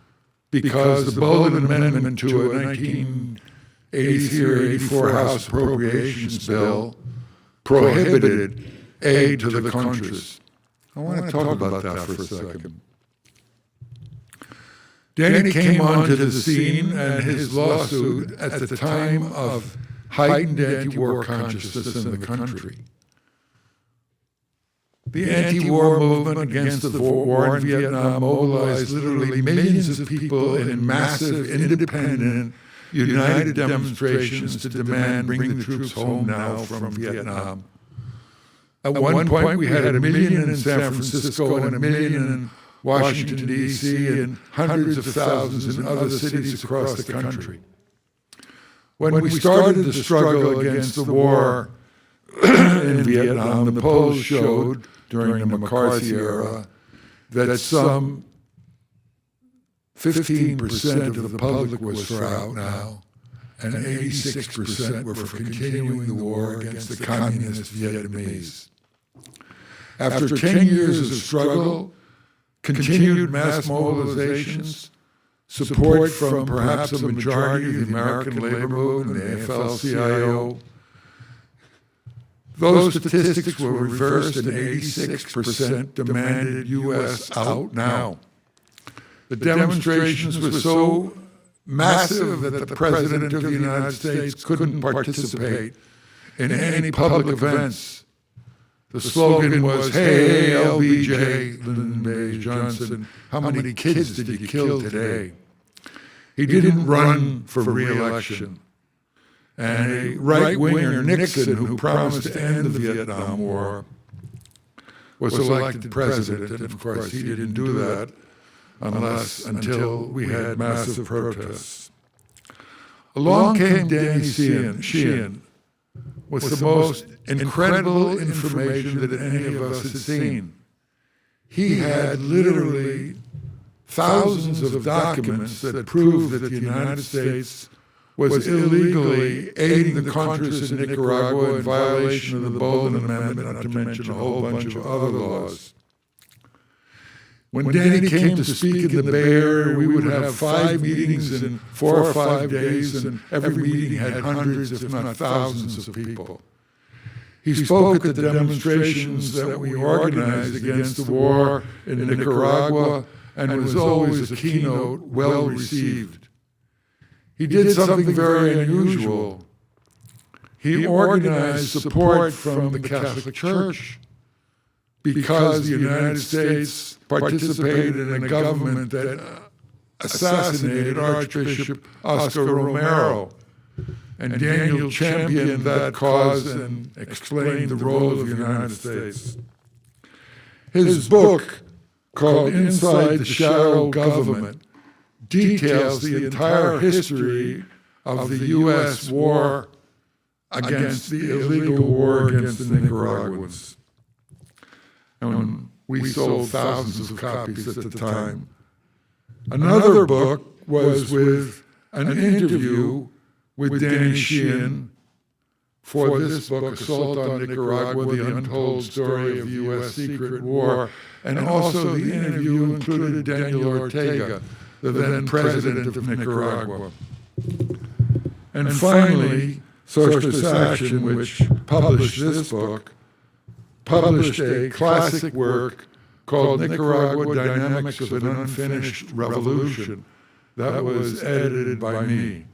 because the Bolin Amendment to a 1983 or 84 House Appropriations Bill prohibited aid to the Contras. I want to talk about that for a second. Danny came onto the scene and his lawsuit at the time of heightened anti-war consciousness in the country. The anti-war movement against the war in Vietnam mobilized literally millions of people in massive, independent, united demonstrations to demand bring the troops home now from Vietnam. At one point, we had 1 million in San Francisco and 1 million in Washington, D.C., and hundreds of thousands in other cities across the country. When we started the struggle against the war in Vietnam, the polls showed during the McCarthy era that some 15% of the public was for out now, and 86% were for continuing the war against the communist Vietnamese. After 10 years of struggle, continued mass mobilizations, support from perhaps a majority of the American labor movement, the AFL-CIO, those statistics were reversed and 86% demanded U.S. out now. The demonstrations were so massive that the President of the United States couldn't participate in any public events. The slogan was, "Hey, LBJ, Lyndon B. Johnson, how many kids did you kill today?" He didn't run for re-election. And a right-winger, Nixon, who promised to end the Vietnam War, was elected president. And of course, he didn't do that until we had massive protests. Along came Danny Sheehan with the most incredible information that any of us had seen. He had literally thousands of documents that proved that the United States was illegally aiding the Contras in Nicaragua in violation of the Bolin Amendment, not to mention a whole bunch of other laws. When Danny came to speak in the Bay Area, we would have 5 meetings in 4 or 5 days, and every meeting had hundreds, if not thousands, of people. He spoke at the demonstrations that we organized against the war in Nicaragua, and was always a keynote, well received. He did something very unusual. he organized support from the Catholic Church because the United States participated in a government that assassinated Archbishop Oscar Romero. And Daniel championed that cause and explained the role of the United States. His book, called Inside the Shadow Government, details the entire history of the U.S. war against the illegal war against the Nicaraguans. And we sold thousands of copies at the time. Another book was with an interview with Danny Sheehan for this book, Assault on Nicaragua, The Untold Story of the U.S. Secret War, and also the interview included Daniel Ortega, the then president of Nicaragua. And finally, Socialist Action, which published this book, published a classic work called Nicaragua, Dynamics of an Unfinished Revolution, that was edited by me.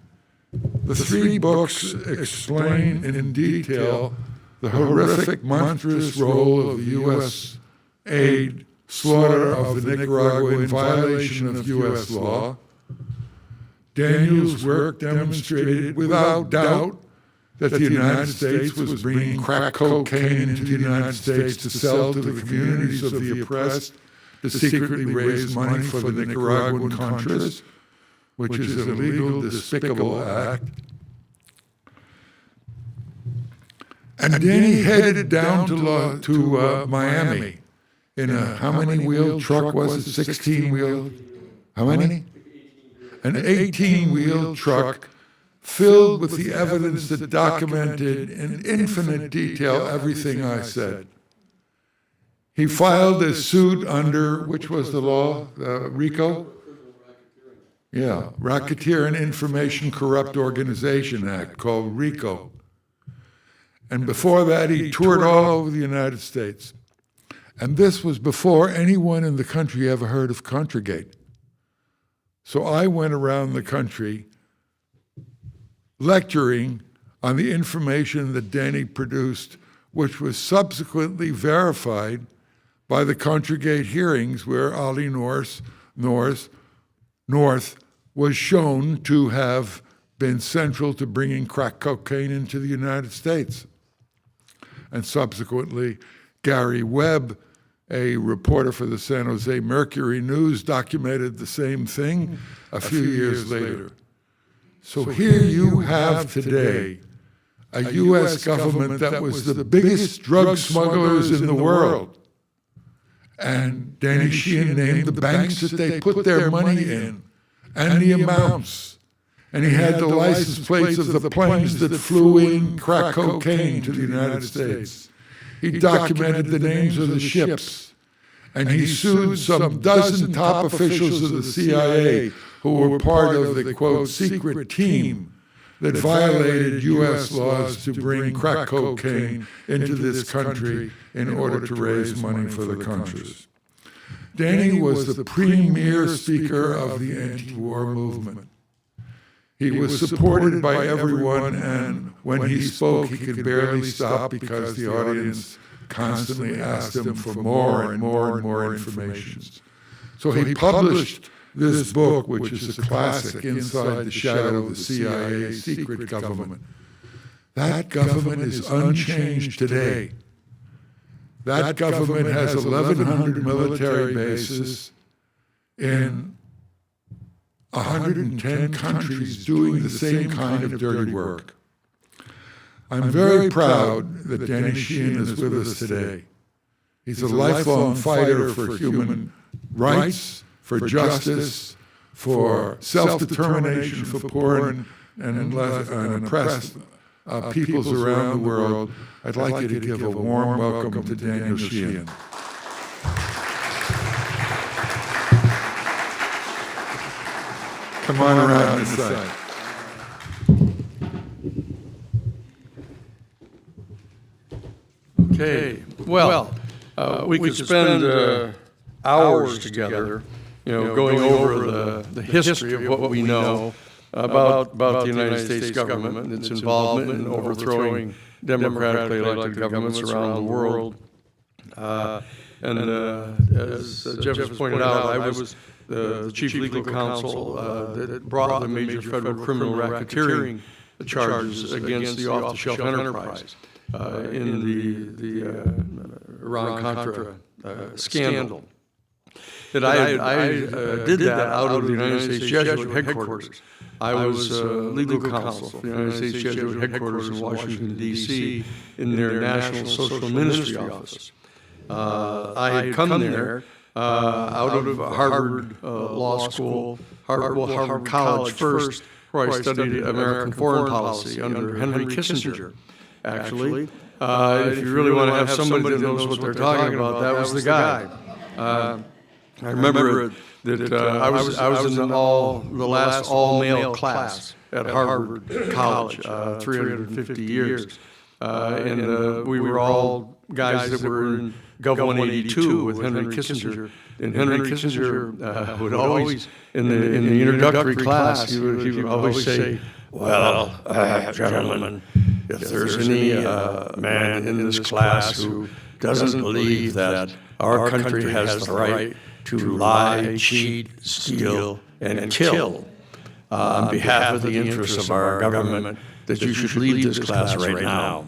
The three books explain in detail the horrific, monstrous role of U.S. aid, slaughter of the Nicaragua in violation of U.S. law. Daniel's work demonstrated without doubt that the United States was bringing crack cocaine into the United States to sell to the communities of the oppressed, to secretly raise money for the Nicaraguan Contras, which is an illegal, despicable act. And then he headed down to Miami in a, how many wheel truck was it? 16 wheel? How many? An 18-wheel truck filled with the evidence that documented in infinite detail everything I said. He filed a suit under, which was the law, RICO? Yeah, Racketeer and Information Corrupt Organization Act, called RICO. And before that, he toured all over the United States. And this was before anyone in the country ever heard of Contragate. So I went around the country lecturing on the information that Danny produced, which was subsequently verified by the Contragate hearings where Ollie North was shown to have been central to bringing crack cocaine into the United States. And subsequently, Gary Webb, a reporter for the San Jose Mercury News, documented the same thing a few years later. So here you have today a U.S. government that was the biggest drug smugglers in the world. And Danny Sheehan named the banks that they put their money in and the amounts. And he had the license plates of the planes that flew in crack cocaine to the United States. He documented the names of the ships. And he sued some dozen top officials of the CIA who were part of the, quote, secret team that violated U.S. laws to bring crack cocaine into this country in order to raise money for the Contras. Danny was the premier speaker of the anti-war movement. He was supported by everyone, and when he spoke, he could barely stop because the audience constantly asked him for more and more and more information. So he published this book, which is a classic, Inside the Shadow of the CIA Secret Government. That government is unchanged today. That government has 1,100 military bases in 110 countries doing the same kind of dirty work. I'm very proud that Danny Sheehan is with us today. He's a lifelong fighter for human rights, for justice, for self-determination for poor and oppressed peoples around the world. I'd like you to give a warm welcome to Daniel Sheehan. Come on around this side. Okay, well, we could spend hours together, going over the history of what we know. about the United States government and its involvement in overthrowing democratically elected governments around the world. As Jeff has pointed out, I was the chief legal counsel that brought the major federal criminal racketeering charges against the off-the-shelf enterprise in the Iran-Contra scandal. That I did that out of the United States Jesuit headquarters. I was legal counsel for the United States Jesuit headquarters in Washington, D.C. in their National Social Ministry Office. I had come there out of Harvard Law School, Harvard College first, where I studied American foreign policy under Henry Kissinger, actually. If you really want to have somebody that knows what they're talking about, that was the guy. I remember that I was in the last all-male class at Harvard College, 350 years. And we were all guys that were in Gov 182 with Henry Kissinger. And Henry Kissinger would always, in the introductory class, he would always say, well, gentlemen, if there's any man in this class who doesn't believe that our country has the right to lie, cheat, steal, and kill on behalf of the interests of our government, that you should leave this class right now.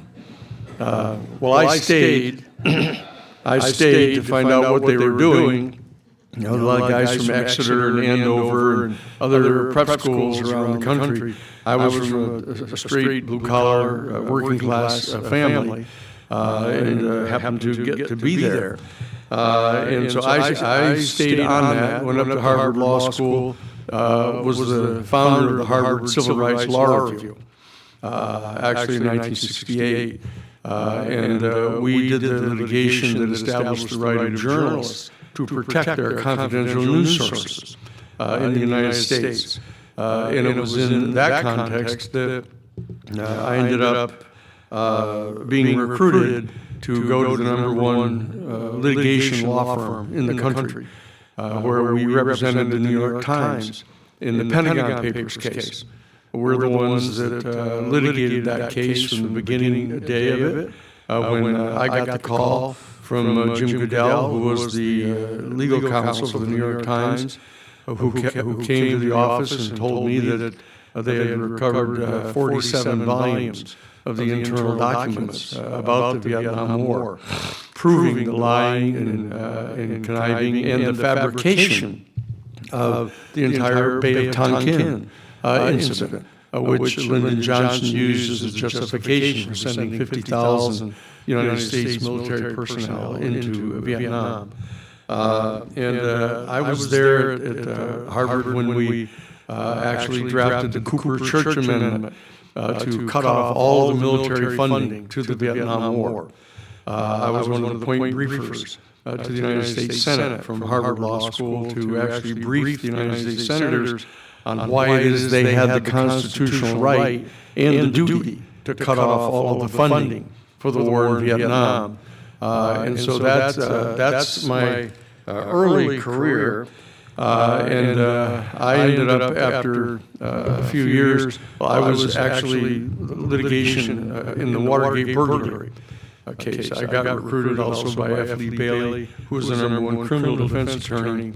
Well, I stayed. I stayed to find out what they were doing. You know, a lot of guys from Exeter and Andover and other prep schools around the country. I was from a straight blue-collar, working-class family, and happened to get to be there. And so I stayed on that, went up to Harvard Law School, was the founder of the Harvard Civil Rights Law Review, actually in 1968. And we did the litigation that established the right of journalists to protect their confidential news sources in the United States. And it was in that context that I ended up being recruited to go to the #1 litigation law firm in the country, where we represented the New York Times in the Pentagon Papers case. We're the ones that litigated that case from the beginning day of it. When I got the call from Jim Goodell, who was the legal counsel for the New York Times, who came to the office and told me that they had recovered 47 volumes of the internal documents about the Vietnam War, proving the lying and conniving and the fabrication of the entire Bay of Tonkin incident, which Lyndon Johnson used as a justification for sending 50,000 United States military personnel into Vietnam. And I was there at Harvard when we actually drafted the Cooper Church Amendment to cut off all the military funding to the Vietnam War. I was one of the point briefers to the United States Senate from Harvard Law School to actually brief the United States senators on why it is they had the constitutional right and the duty to cut off all of the funding for the war in Vietnam. And so that's my early career. And I ended up, after a few years, I was actually litigation in the Watergate burglary case. I got recruited also by F. Lee Bailey, who was the #1 criminal defense attorney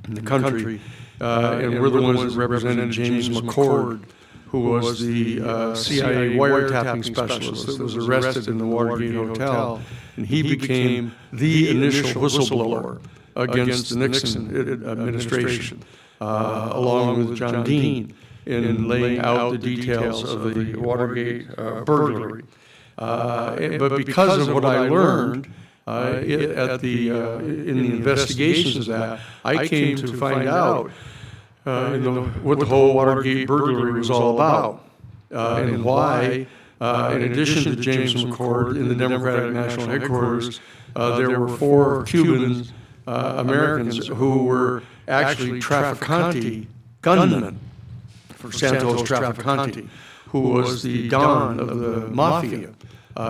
in the country. And we're the ones that represented James McCord, who was the CIA wiretapping specialist that was arrested in the Watergate Hotel. And he became the initial whistleblower against the Nixon administration, along with John Dean, in laying out the details of the Watergate burglary. But because of what I learned in the investigations of that, I came to find out what the whole Watergate burglary was all about, and why, in addition to James McCord in the Democratic National Headquarters, there were 4 Cuban Americans who were actually Trafficante gunmen for Santos Trafficante, who was the Don of the Mafia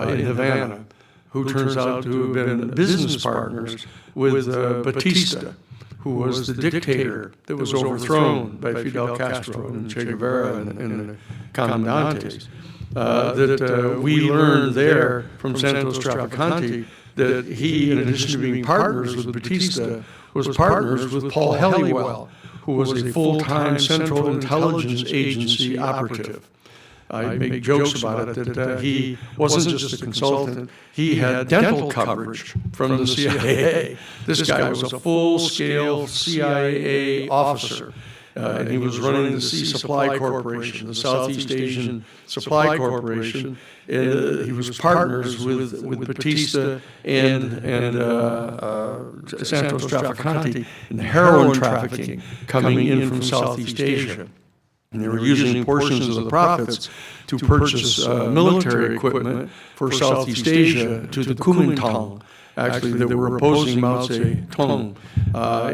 in Havana, who turns out to have been business partners with Batista, who was the dictator that was overthrown by Fidel Castro and Che Guevara and the Comandantes. That we learned there from Santos Trafficante that he, in addition to being partners with Batista, was partners with Paul Helliwell, who was a full-time Central Intelligence Agency operative. I make jokes about it that he wasn't just a consultant, he had dental coverage from the CIA. This guy was a full-scale CIA officer. And he was running the Sea Supply Corporation, the Southeast Asian Supply Corporation. And he was partners with Batista and Santos Trafficante in heroin trafficking coming in from Southeast Asia. And they were using portions of the profits to purchase military equipment for Southeast Asia to the Kuomintang. Actually, they were opposing Mao Zedong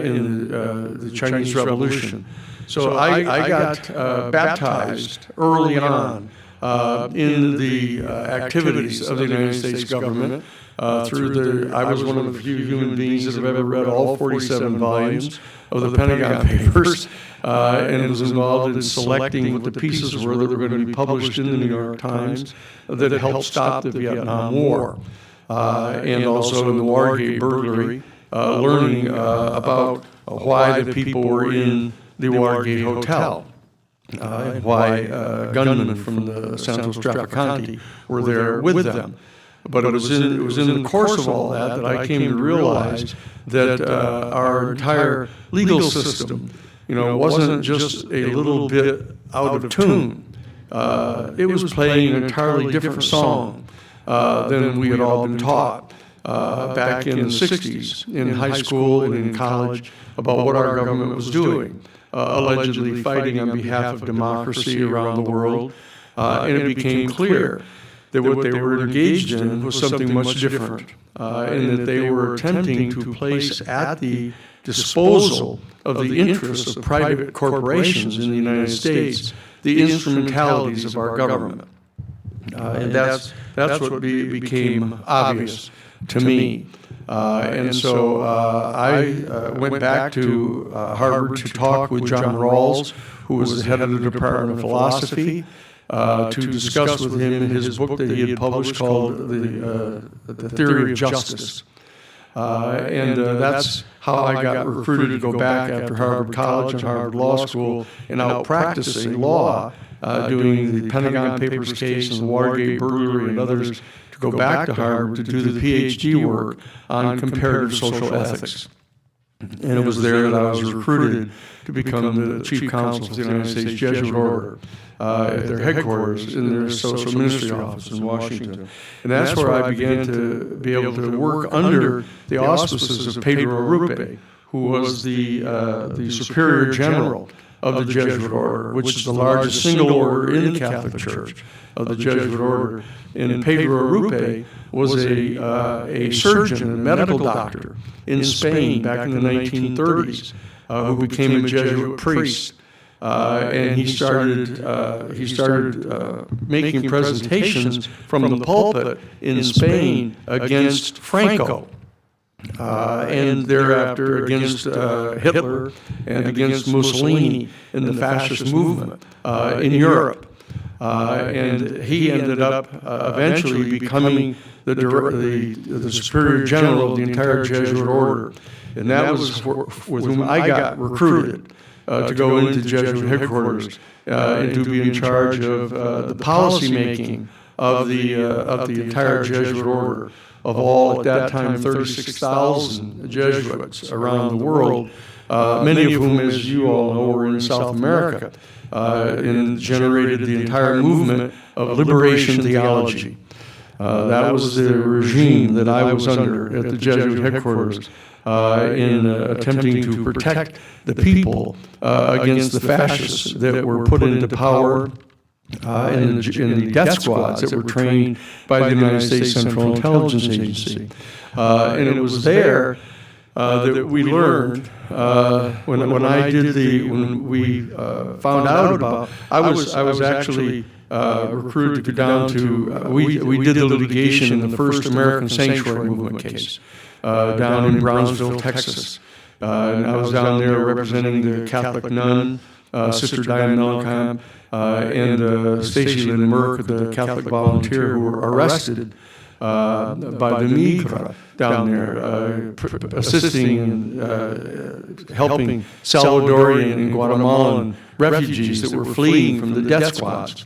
in the Chinese Revolution. So I got baptized early on in the activities of the United States government. I was one of the few human beings that have ever read all 47 volumes of the Pentagon Papers, and was involved in selecting what the pieces were that were going to be published in the New York Times that helped stop the Vietnam War. And also in the Watergate burglary, learning about why the people were in the Watergate Hotel, why gunmen from the Santos Trafficante were there with them. But it was in the course of all that I came to realize that our entire legal system, wasn't just a little bit out of tune. It was playing an entirely different song than we had all been taught back in the 60s, in high school and in college, about what our government was doing, allegedly fighting on behalf of democracy around the world. And it became clear that what they were engaged in was something much different, and that they were attempting to place at the disposal of the interests of private corporations in the United States the instrumentalities of our government. And that's what became obvious to me. And so I went back to Harvard to talk with John Rawls, who was the head of the Department of Philosophy, to discuss with him his book that he had published called The Theory of Justice. And that's how I got recruited to go back after Harvard College and Harvard Law School and out practicing law, doing the Pentagon Papers case and the Watergate burglary and others, to go back to Harvard to do the PhD work on comparative social ethics. And it was there that I was recruited to become the chief counsel of the United States Jesuit Order at their headquarters in their social ministry office in Washington. And that's where I began to be able to work under the auspices of Pedro Arrupe, who was the superior general of the Jesuit Order, which is the largest single order in the Catholic Church of the Jesuit Order. And Pedro Arrupe was a surgeon, a medical doctor in Spain back in the 1930s, who became a Jesuit priest. And he started making presentations from the pulpit in Spain against Franco. And thereafter against Hitler and against Mussolini and the fascist movement in Europe. And he ended up eventually becoming the superior general of the entire Jesuit order. And that was with whom I got recruited to go into Jesuit headquarters and to be in charge of the policy making of the entire Jesuit order, of all, at that time, 36,000 Jesuits around the world, many of whom, as you all know, were in South America, and generated the entire movement of liberation theology. That was the regime that I was under at the Jesuit headquarters in attempting to protect the people against the fascists that were put into power in the death squads that were trained by the United States Central Intelligence Agency. And it was there that we learned when we found out about. I was actually recruited to go down to. We did the litigation in the first American Sanctuary Movement case down in Brownsville, Texas. And I was down there representing the Catholic nun, Sister Diane Mellencamp, and Stacy Lynn Merck, the Catholic volunteer, who were arrested by the Beleaguered down there, assisting and helping Salvadorian and Guatemalan refugees that were fleeing from the death squads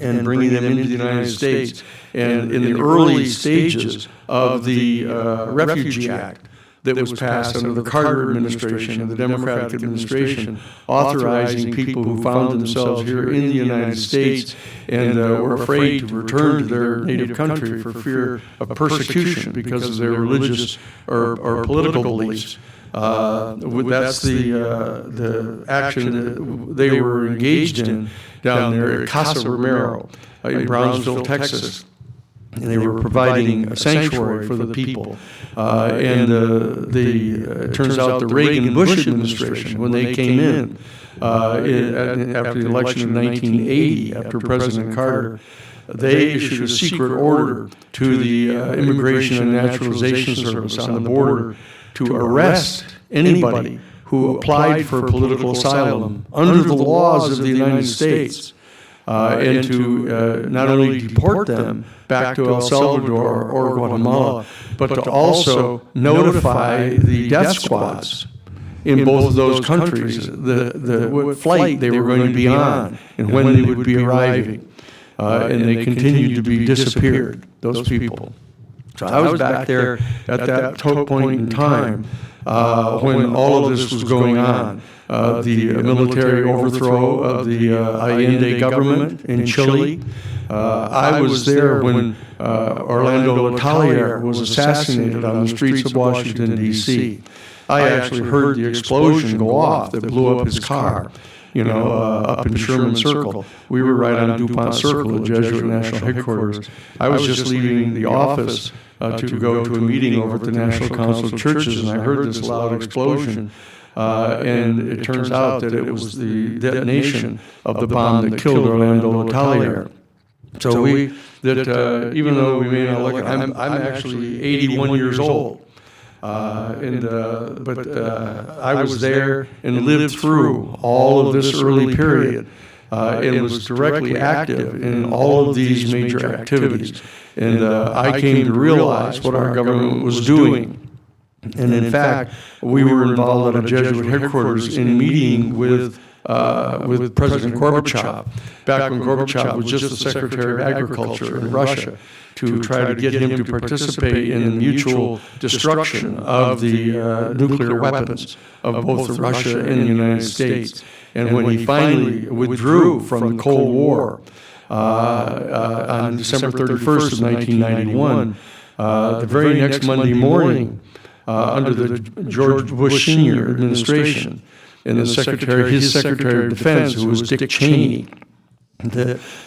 and bringing them into the United States. And in the early stages of the Refugee Act that was passed under the Carter administration and the Democratic administration, authorizing people who found themselves here in the United States and were afraid to return to their native country for fear of persecution because of their religious or political beliefs. That's the action that they were engaged in down there at Casa Romero in Brownsville, Texas. And they were providing a sanctuary for the people. It turns out the Reagan-Bush administration, when they came in after the election in 1980, after President Carter, they issued a secret order to the Immigration and Naturalization Service on the border to arrest anybody who applied for political asylum under the laws of the United States. And to not only deport them back to El Salvador or Guatemala, but to also notify the death squads in both of those countries the flight they were going to be on and when they would be arriving. And they continued to be disappeared, those people. So I was back there at that point in time when all of this was going on. The military overthrow of the Allende government in Chile. I was there when Orlando Letelier was assassinated on the streets of Washington, D.C. I actually heard the explosion go off that blew up his car, up in Sherman Circle. We were right on DuPont Circle at Jesuit National Headquarters. I was just leaving the office to go to a meeting over at the National Council of Churches, and I heard this loud explosion. And it turns out that it was the detonation of the bomb that killed Orlando Letelier. So even though we may not look, I'm actually 81 years old. But I was there and lived through all of this early period and was directly active in all of these major activities. And I came to realize what our government was doing. And in fact, we were involved at a Jesuit headquarters in meeting with President Gorbachev, back when Gorbachev was just the Secretary of Agriculture in Russia, to try to get him to participate in the mutual destruction of the nuclear weapons of both Russia and the United States. And when he finally withdrew from the Cold War on December 31st of 1991, the very next Monday morning, under the George Bush Sr. administration, and his Secretary of Defense, who was Dick Cheney,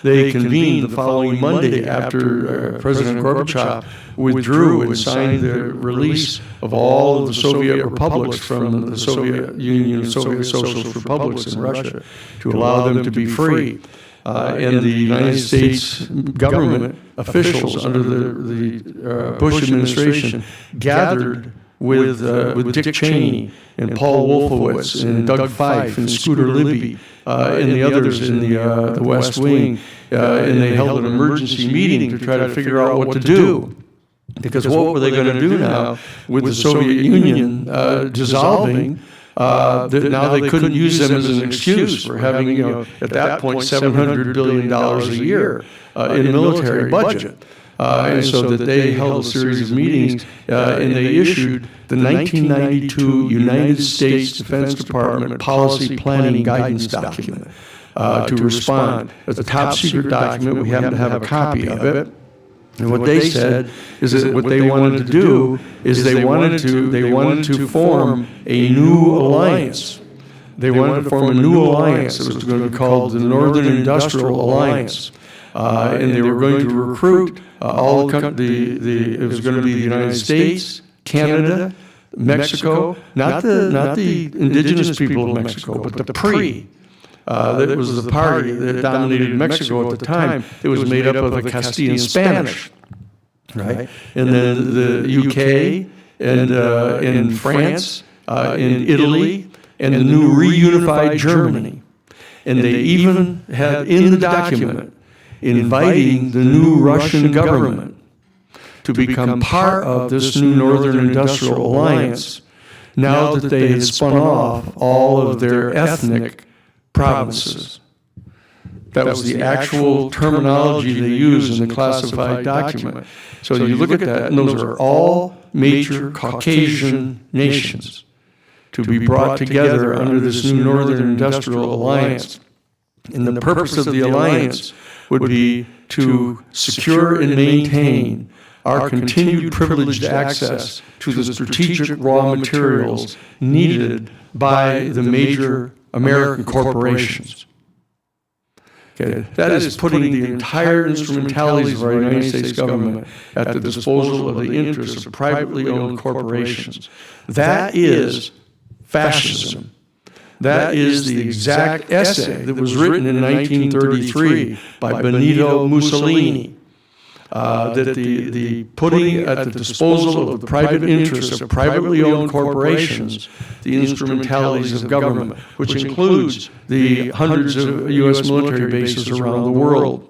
they convened the following Monday after President Gorbachev withdrew and signed the release of all of the Soviet republics from the Soviet Union, Soviet Socialist republics in Russia, to allow them to be free. And the United States government officials under the Bush administration gathered with Dick Cheney and Paul Wolfowitz and Doug Fife and Scooter Libby and the others in the West Wing, and they held an emergency meeting to try to figure out what to do. Because what were they going to do now with the Soviet Union dissolving? That now they couldn't use them as an excuse for having, at that point, $700 billion a year in a military budget. And so that they held a series of meetings, and they issued the 1992 United States Defense Department Policy Planning Guidance Document to respond. It's a top secret document. We happen to have a copy of it. And what they said is that what they wanted to do is they wanted to form a new alliance. They wanted to form a new alliance that was going to be called the Northern Industrial Alliance. And they were going to recruit it was going to be the United States, Canada, Mexico, not the indigenous people of Mexico, but the PRI. That was the party that dominated Mexico at the time. It was made up of the Castilian Spanish, right? And then the UK and France in Italy, and the new reunified Germany. And they even had in the document inviting the new Russian government to become part of this new Northern Industrial Alliance now that they had spun off all of their ethnic provinces. That was the actual terminology they used in the classified document. So you look at that, and those are all major Caucasian nations to be brought together under this new Northern Industrial Alliance. And the purpose of the alliance would be to secure and maintain our continued privileged access to the strategic raw materials needed by the major American corporations. Okay, that is putting the entire instrumentalities of our United States government at the disposal of the interests of privately owned corporations. That is fascism. That is the exact essay that was written in 1933 by Benito Mussolini, that the putting at the disposal of the private interests of privately owned corporations, the instrumentalities of government, which includes the hundreds of U.S. military bases around the world.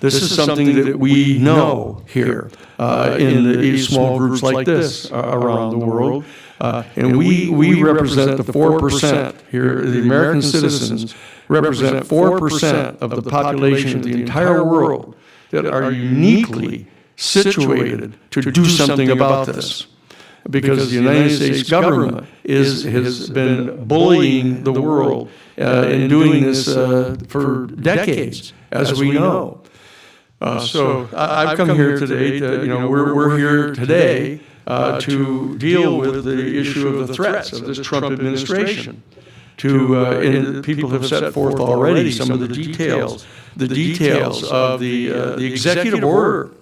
This is something that we know here in the small groups like this around the world. And we represent the 4% here. The American citizens represent 4% of the population of the entire world that are uniquely situated to do something about this. Because the United States government has been bullying the world and doing this for decades, as we know. So I've come here today to, we're here today to deal with the issue of the threats of this Trump administration. And people have set forth already some of the details of the executive order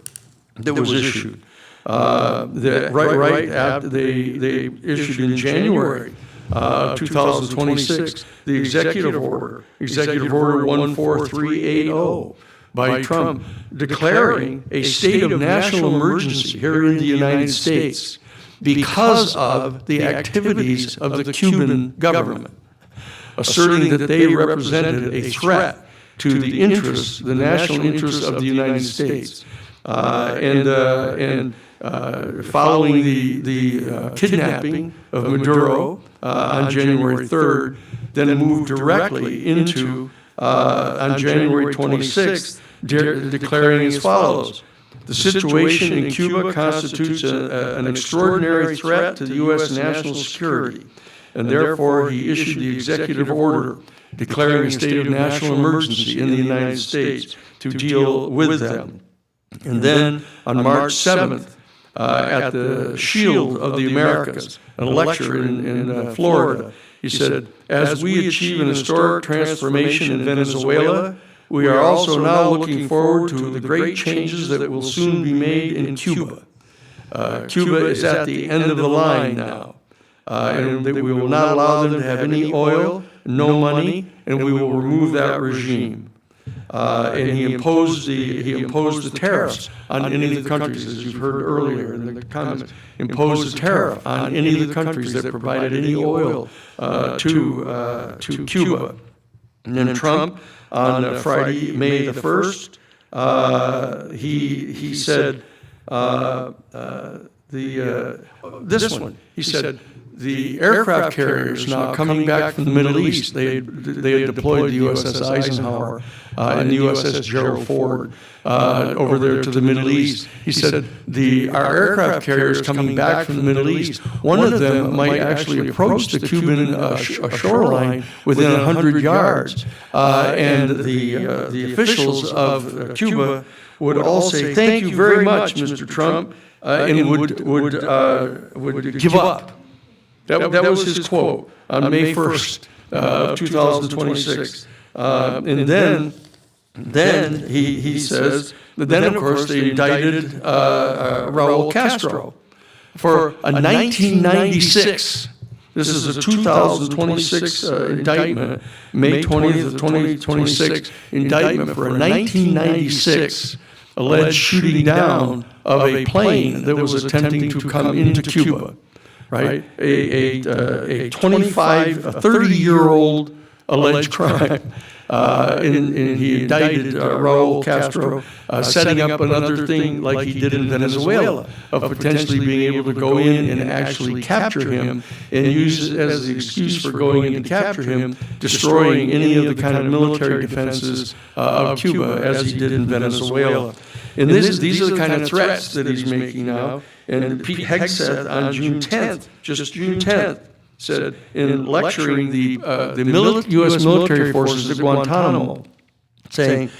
that was issued. That right after they issued in January 2026, the Executive Order 14380 by Trump, declaring a state of national emergency here in the United States because of the activities of the Cuban government, asserting that they represented a threat to the interests, the national interests of the United States. And following the kidnapping of Maduro on January 3rd, then moved directly into, on January 26th, declaring as follows: the situation in Cuba constitutes an extraordinary threat to the U.S. national security, and therefore he issued the executive order declaring a state of national emergency in the United States to deal with them. And then on March 7th, at the Shield of the Americas, a lecture in Florida, he said, "As we achieve an historic transformation in Venezuela, we are also now looking forward to the great changes that will soon be made in Cuba. Cuba is at the end of the line now, and we will not allow them to have any oil, no money, and we will remove that regime." And he imposed the tariffs on any of the countries, as you've heard earlier in the comments, imposed a tariff on any of the countries that provided any oil to Cuba. And then Trump, on Friday, May the 1st, he said, this one, he said, the aircraft carriers now coming back from the Middle East, they had deployed the USS Eisenhower and the USS Gerald Ford over there to the Middle East. He said our aircraft carriers coming back from the Middle East, one of them might actually approach the Cuban shoreline within 100 yards. And the officials of Cuba would all say, "Thank you very much, Mr. Trump," and would give up. That was his quote on May 1st of 2026. And then he says that then, of course, they indicted Raul Castro for a 1996. This is a 2026 indictment, May 20th of 2026 indictment for a 1996 alleged shooting down of a plane that was attempting to come into Cuba. right? A 30-year-old alleged crime. And he indicted Raul Castro, setting up another thing like he did in Venezuela, of potentially being able to go in and actually capture him and use it as the excuse for going in to capture him, destroying any of the kind of military defenses of Cuba as he did in Venezuela. And these are the kind of threats that he's making now. And Pete Hegg said on June 10th, just June 10th, said in lecturing the U.S. military forces at Guantanamo, saying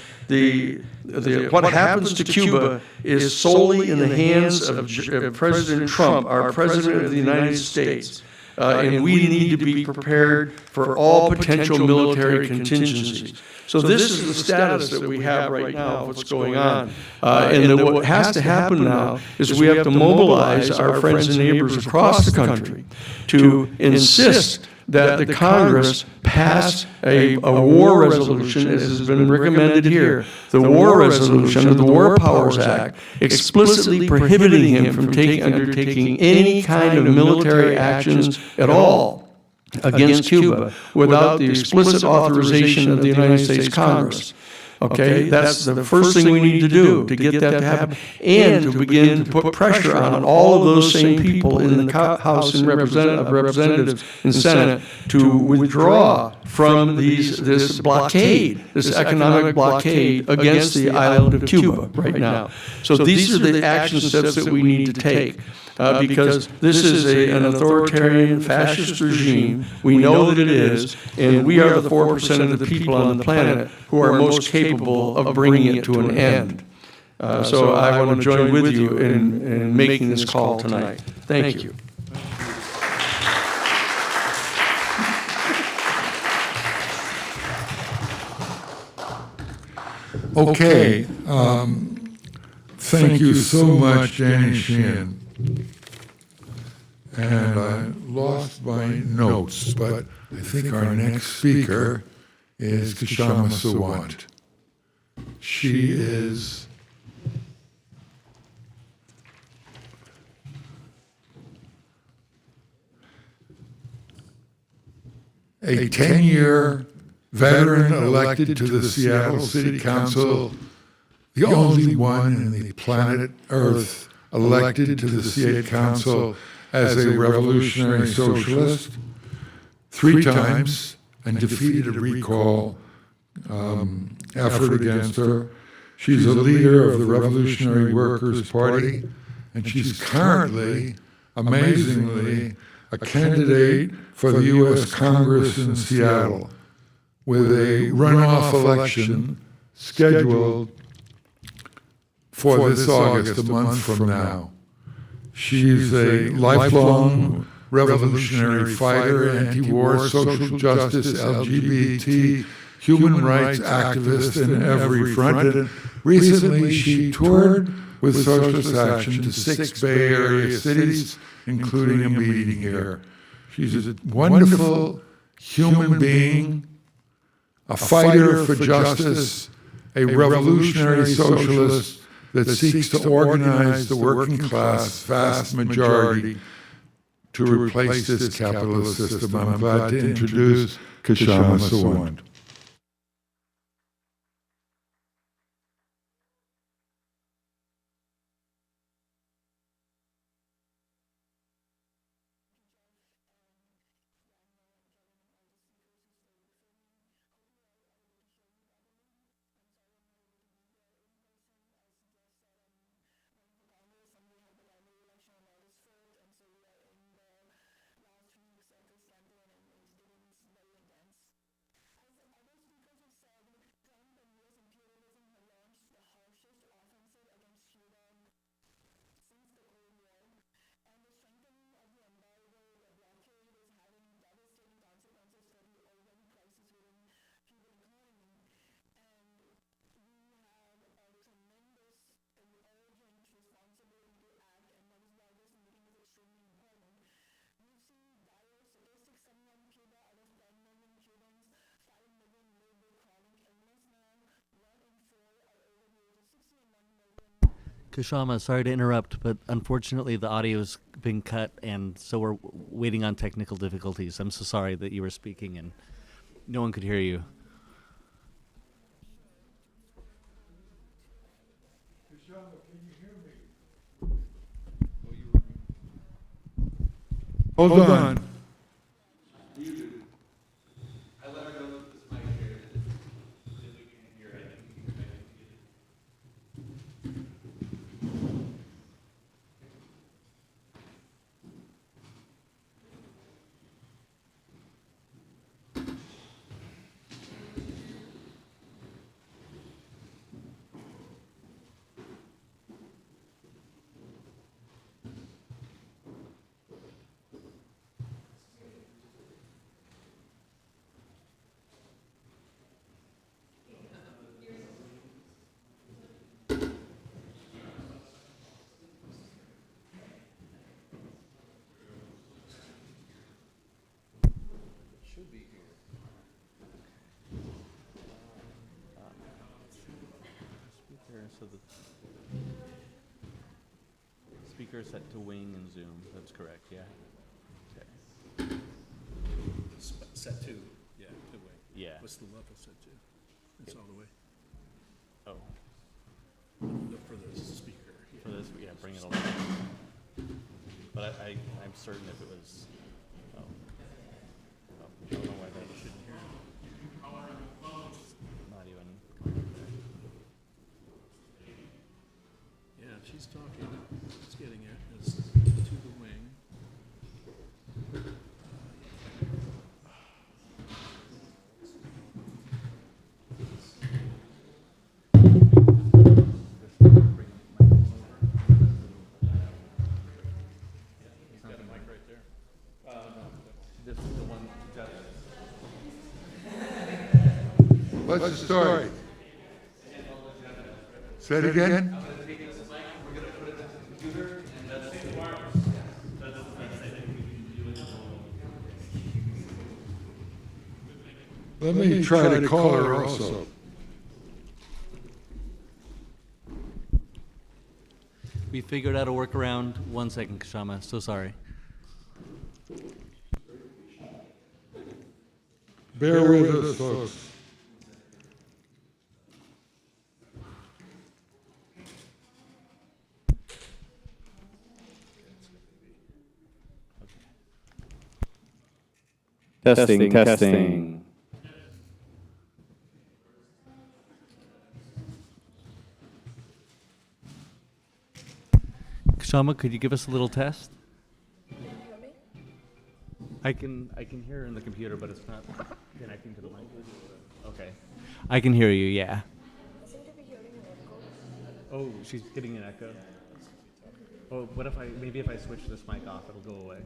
what happens to Cuba is solely in the hands of President Trump, our President of the United States. And we need to be prepared for all potential military contingencies. So this is the status that we have right now of what's going on. And then what has to happen now is we have to mobilize our friends and neighbors across the country to insist that the Congress pass a war resolution, as has been recommended here, the war resolution of the War Powers Act, explicitly prohibiting him from undertaking any kind of military actions at all against Cuba without the explicit authorization of the United States Congress. Okay, that's the first thing we need to do to get that to happen, and to begin to put pressure on all of those same people in the House and Representatives and Senate to withdraw from this blockade, this economic blockade against the island of Cuba right now. So these are the action steps that we need to take. Because this is an authoritarian fascist regime. We know that it is, and we are the 4% of the people on the planet who are most capable of bringing it to an end. So I want to join with you in making this call tonight. Thank you. Okay. Thank you so much, Danny Sheehan. And I lost my notes, but I think our next speaker is Kshama Sawant. She is a 10-year veteran elected to the Seattle City Council, the only one in the planet Earth elected to the City Council as a revolutionary socialist 3 times and defeated a recall effort against her. She's a leader of the Revolutionary Workers' Party, and she's currently, amazingly, a candidate for the U.S. Congress in Seattle, with a runoff election scheduled for this August, a month from now. She's a lifelong revolutionary fighter, anti-war, social justice, LGBT, human rights activist in every front. And recently she toured with Socialist Action to 6 Bay Area cities, including a meeting here. She's a wonderful human being, a fighter for justice, a revolutionary socialist that seeks to organize the working class vast majority to replace this capitalist system. I'm glad to introduce Kshama Sawant. Kshama, sorry to interrupt, but unfortunately the audio's been cut, and so we're waiting on technical difficulties. I'm so sorry that you were speaking and no one could hear you. Hold on. So the speaker is set to wing and zoom. That's correct, yeah? Okay. Set to, yeah, to wing. Yeah. What's the level set to? It's all the way. Oh. For the speaker. Yeah. For this, yeah, bring it along. But I'm certain if it was, I don't know why that shouldn't hear. Not even. Yeah, she's talking. It's getting it. It's to the wing. He's got a mic right there. This is the one. What's the story? Say it again? Let me try to call her also. We figured out a workaround. 1 second, Kshama. So sorry. Bear with us, folks. Testing. Kshama, could you give us a little test? I can hear her in the computer, but it's not connecting to the mic. Okay. I can hear you, yeah. Oh, she's getting an echo. Oh, what if maybe if I switch this mic off, it'll go away.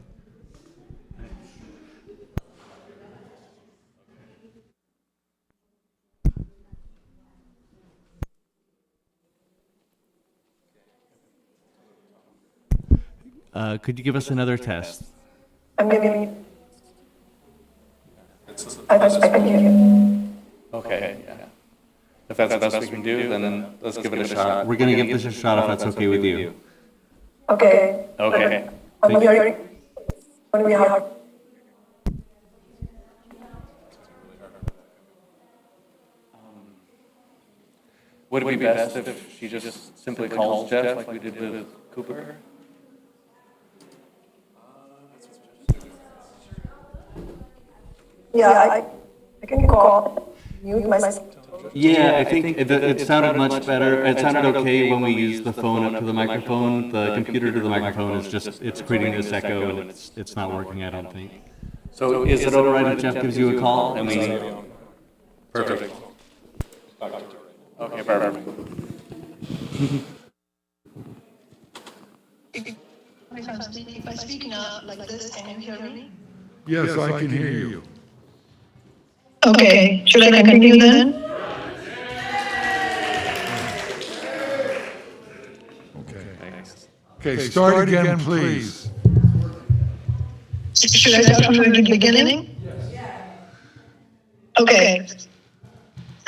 Could you give us another test? I'm giving you. I can hear you. Okay, yeah. If that's the best we can do, then let's give it a shot. We're going to give this a shot if that's okay with you. Okay. Okay. I'm hearing. When we have. Would it be best if she just simply calls Jeff like we did with Cooper? Yeah, I can call. Mute myself. Yeah, I think it sounded much better. It sounded okay when we used the phone up to the microphone. The computer to the microphone is just, it's creating this echo and it's not working, I don't think. So is it all right if Jeff gives you a call? I mean, perfect. Okay, perfect. If I speak now like this, can you hear me? Yes, I can hear you. Okay, should I continue then? Okay, start again, please. Should I start from the beginning? Okay.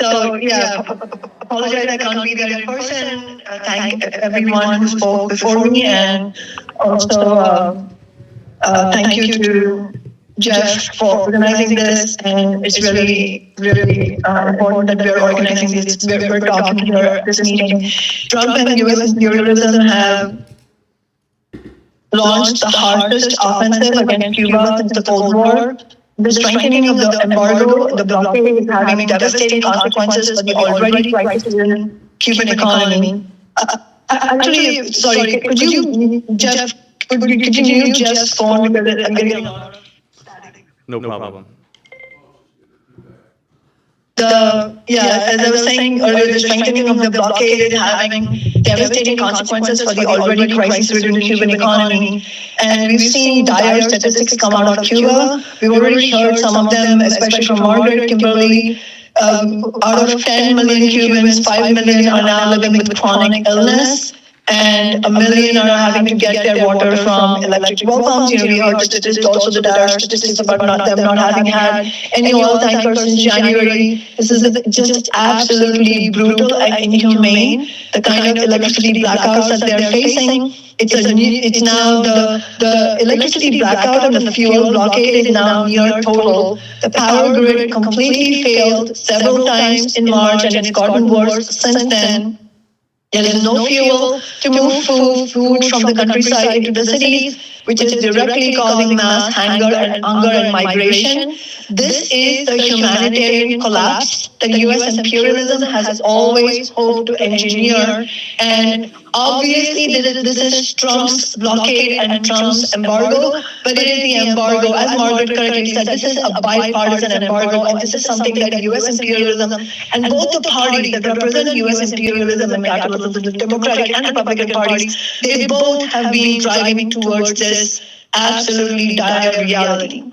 So, yeah, apologize I can't be there in person. Thank everyone who spoke before me, and also thank you to Jeff for organizing this. And it's really, really important that we're organizing this. We're talking here at this meeting. Trump and U.S. imperialism have launched the harshest offensive against Cuba since the Cold War. The strengthening of the embargo, the blockade, is having devastating consequences for the already crisis-ridden Cuban economy. Actually, sorry, could you, Jeff, could you mute Jeff's phone because I'm getting a lot of static. No problem. As I was saying earlier, the strengthening of the blockade is having devastating consequences for the already crisis-ridden Cuban economy. And we've seen dire statistics come out of Cuba. We've already heard some of them, especially from Margaret, Kimberly. Out of 10 million Cubans, 5 million are now living with chronic illness, and 1 million are having to get their water from electric well pumps. We heard statistics, also the dire statistics about them not having had any oil tankers since January. This is just absolutely brutal and inhumane, the kind of electricity blackouts that they're facing. It's now the electricity blackout and the fuel blockade is now near total. The power grid completely failed several times in March, and it's gotten worse since then. There is no fuel to move food from the countryside into the cities, which is directly causing mass hunger and migration. This is the humanitarian collapse that U.S. imperialism has always hoped to engineer. And obviously, this is Trump's blockade and Trump's embargo, but it is the embargo. As Margaret correctly said, this is a bipartisan embargo, and this is something that U.S. imperialism and both the parties that represent U.S. imperialism and capitalism, the Democratic and Republican parties, they both have been driving towards this absolutely dire reality.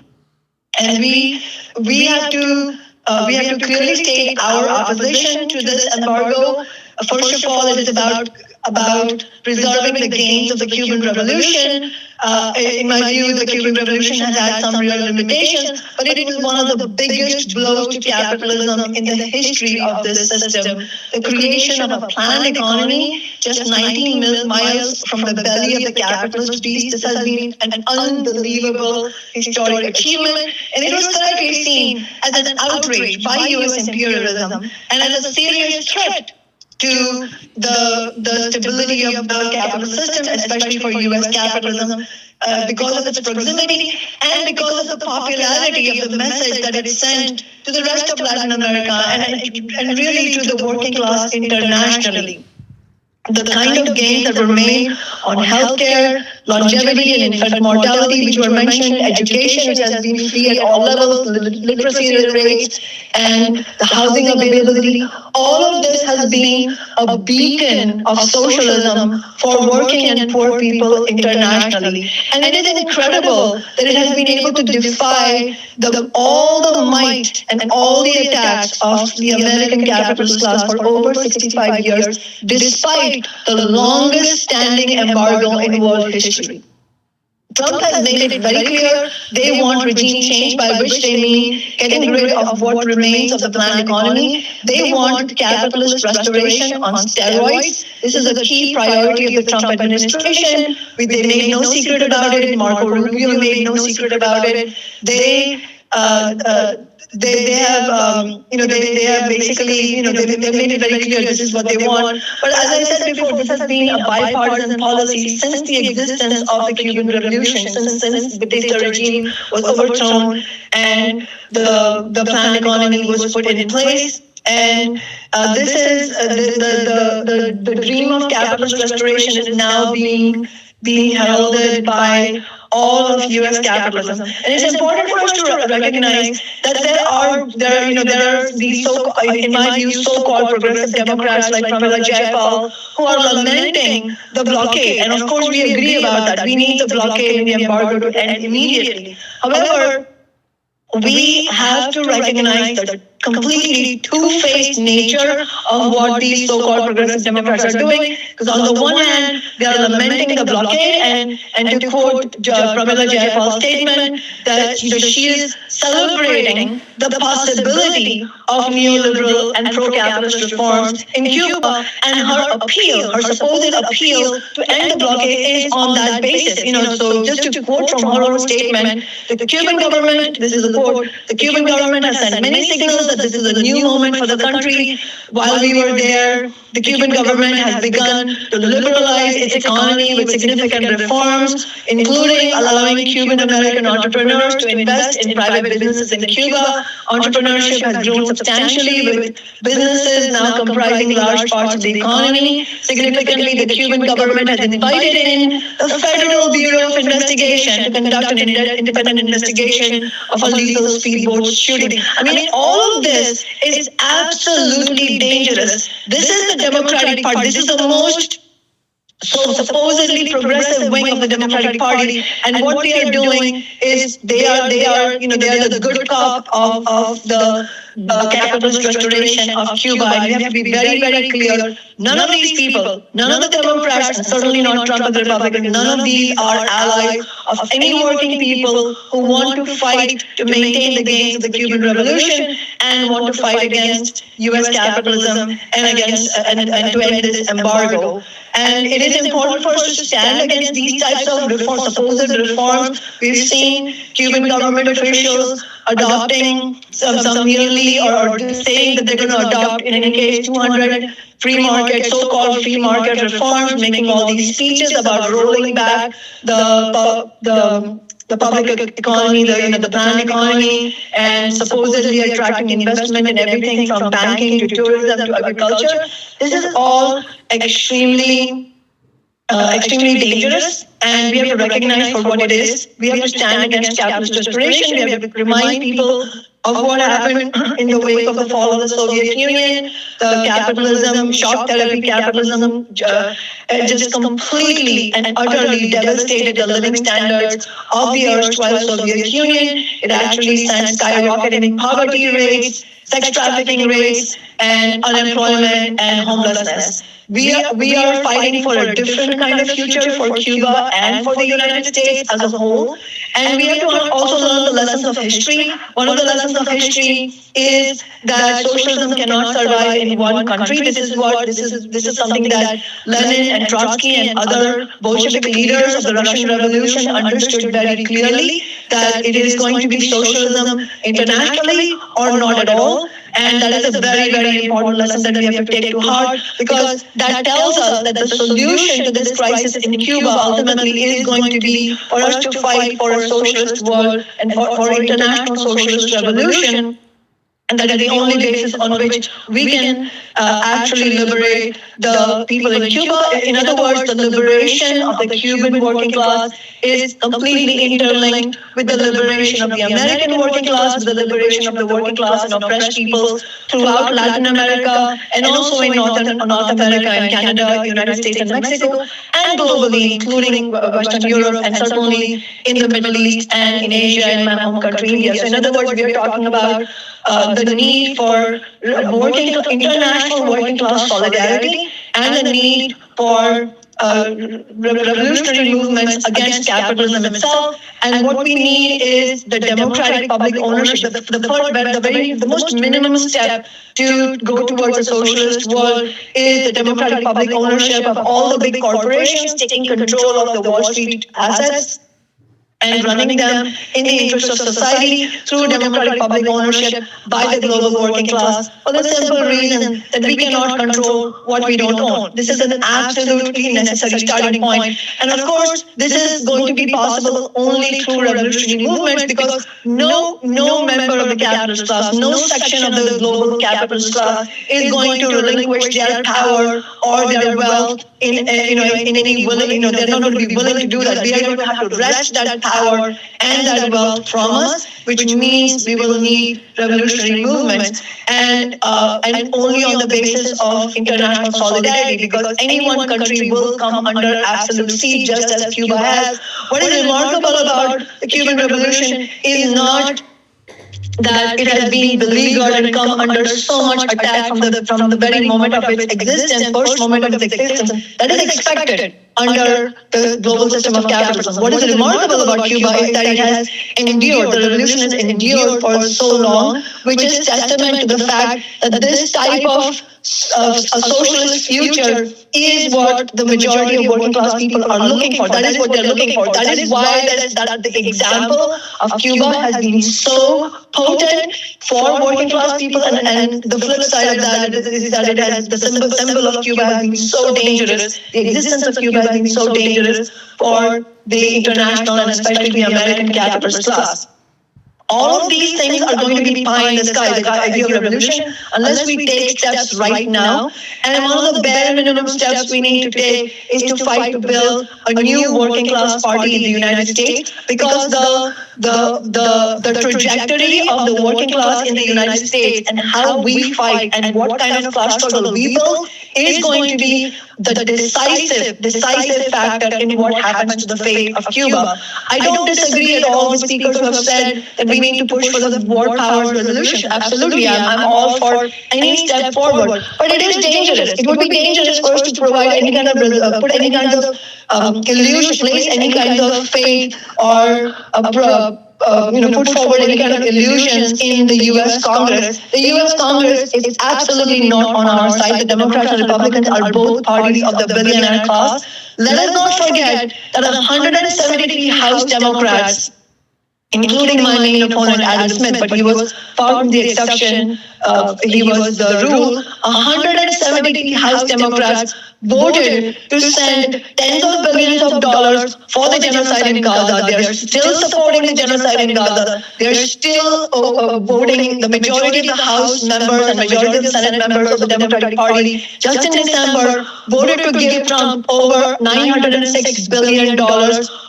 And we have to clearly state our opposition to this embargo. First of all, it is about preserving the gains of the Cuban Revolution. In my view, the Cuban Revolution has had some real limitations, but it was one of the biggest blows to capitalism in the history of this system. The creation of a planned economy just 19 miles from the belly of the capitalist beast. This has been an unbelievable historic achievement, and it was correctly seen as an outrage by U.S. imperialism and as a serious threat to the stability of the capitalist system, especially for U.S. capitalism, because of its proximity and because of the popularity of the message that it sent to the rest of Latin America and really to the working class internationally. The kind of gains that were made on healthcare, longevity, and infant mortality, which were mentioned, education, which has been free at all levels, literacy rates, and the housing availability, all of this has been a beacon of socialism for working and poor people internationally. And it is incredible that it has been able to defy all the might and all the attacks of the American capitalist class for over 65 years, despite the longest standing embargo in world history. Trump has made it very clear they want regime change, by which they mean getting rid of what remains of the planned economy. They want capitalist restoration on steroids. This is a key priority of the Trump administration. They made no secret about it. Marco Rubio made no secret about it. They have basically, they made it very clear this is what they want. But as I said before, this has been a bipartisan policy since the existence of the Cuban Revolution, since the regime was overthrown and the planned economy was put in place. And this is the dream of capitalist restoration is now being heralded by all of U.S. capitalism. And it's important for us to recognize that there are these in my view, so-called progressive Democrats like Pramila Jayapal who are lamenting the blockade. And of course, we agree about that. We need the blockade and the embargo to end immediately. However, we have to recognize the completely two-faced nature of what these so-called progressive Democrats are doing. Because on the one hand, they are lamenting the blockade, and to quote Pramila Jayapal's statement, that she is celebrating the possibility of neoliberal and pro-capitalist reforms in Cuba, and her supposed appeal to end the blockade is on that basis. So just to quote from her own statement, the Cuban government, this is a quote, the Cuban government has sent many signals that this is a new moment for the country. While we were there, the Cuban government has begun to liberalize its economy with significant reforms, including allowing Cuban American entrepreneurs to invest in private businesses in Cuba. Entrepreneurship has grown substantially, with businesses now comprising large parts of the economy. Significantly, the Cuban government has invited in the Federal Bureau of Investigation to conduct an independent investigation of a lethal speedboat shooting. I mean, all of this is absolutely dangerous. This is the Democratic Party. This is the most supposedly progressive wing of the Democratic Party, and what they are doing is they are the good cop of the capitalist restoration of Cuba. And we have to be very, very clear. None of these people, none of the Democrats, and certainly not Trump and the Republicans, none of these are allies of any working people who want to fight to maintain the gains of the Cuban Revolution and want to fight against U.S. capitalism and to end this embargo. And it is important for us to stand against these types of supposed reforms. We've seen Cuban government officials adopting some nearly or saying that they're going to adopt, in any case, 200 so-called free market reforms, making all these speeches about rolling back the public economy, the planned economy, and supposedly attracting investment in everything from banking to tourism to agriculture. This is all extremely dangerous, and we have to recognize for what it is. We have to stand against capitalist restoration. We have to remind people of what happened in the wake of the fall of the Soviet Union. The capitalism, shock therapy capitalism, just completely and utterly devastated the living standards of the erstwhile Soviet Union. It actually sent skyrocketing poverty rates, sex trafficking rates, and unemployment and homelessness. We are fighting for a different kind of future for Cuba and for the United States as a whole. And we have to also learn the lessons of history. One of the lessons of history is that socialism cannot survive in one country. This is something that Lenin and Trotsky and other Bolshevik leaders of the Russian Revolution understood very clearly, that it is going to be socialism internationally or not at all. And that is a very, very important lesson that we have to take to heart, because that tells us that the solution to this crisis in Cuba ultimately is going to be for us to fight for a socialist world and for international socialist revolution. And that is the only basis on which we can actually liberate the people in Cuba. In other words, the liberation of the Cuban working class is completely interlinked with the liberation of the American working class, with the liberation of the working class and oppressed peoples throughout Latin America, and also in North America and Canada, United States and Mexico, and globally, including Western Europe, and certainly in the Middle East and in Asia and my home country, India. So in other words, we are talking about the need for international working class solidarity and the need for revolutionary movements against capitalism itself. And what we need is the democratic public ownership. The most minimum step to go towards a socialist world is the democratic public ownership of all the big corporations taking control of the Wall Street assets and running them in the interest of society through democratic public ownership by the global working class, for the simple reason that we cannot control what we don't own. This is an absolutely necessary starting point. And of course, this is going to be possible only through revolutionary movements, because no member of the capitalist class, no section of the global capitalist class is going to relinquish their power or their wealth in any willing, they're not going to be willing to do that. We are going to have to wrest that power and that wealth from us, which means we will need revolutionary movements, and only on the basis of international solidarity, because any one country will come under absolute siege, just as Cuba has. What is remarkable about the Cuban Revolution is not that it has been beleaguered and come under so much attack from the very moment of its existence, first moment of its existence, that is expected under the global system of capitalism. What is remarkable about Cuba is that it has endured, the revolution has endured for so long, which is testament to the fact that this type of a socialist future is what the majority of working class people are looking for. That is what they're looking for. That is why that the example of Cuba has been so potent for working class people, and the flip side of that is that it has the symbol of Cuba has been so dangerous. The existence of Cuba has been so dangerous for the international and especially the American capitalist class. All of these things are going to be pie in the sky, the idea of revolution, unless we take steps right now. And one of the bare minimum steps we need to take is to fight to build a new working class party in the United States, because the trajectory of the working class in the United States and how we fight and what kind of class struggle we build is going to be the decisive factor in what happens to the fate of Cuba. I don't disagree at all with speakers who have said that we need to push for the war powers resolution. Absolutely, I'm all for any step forward. But it is dangerous. It would be dangerous for us to provide any kind of put any kind of illusion, place any kind of faith or put forward any kind of illusions in the U.S. Congress. The U.S. Congress is absolutely not on our side. The Democrats and Republicans are both parties of the billionaire class. Let us not forget that 173 House Democrats, including my main opponent, Adam Smith, but he was far from the exception, he was the rule. 173 House Democrats voted to send tens of billions of dollars for the genocide in Gaza. They are still supporting the genocide in Gaza. They are still voting. The majority of the House members and majority of the Senate members of the Democratic Party just in December voted to give Trump over $906 billion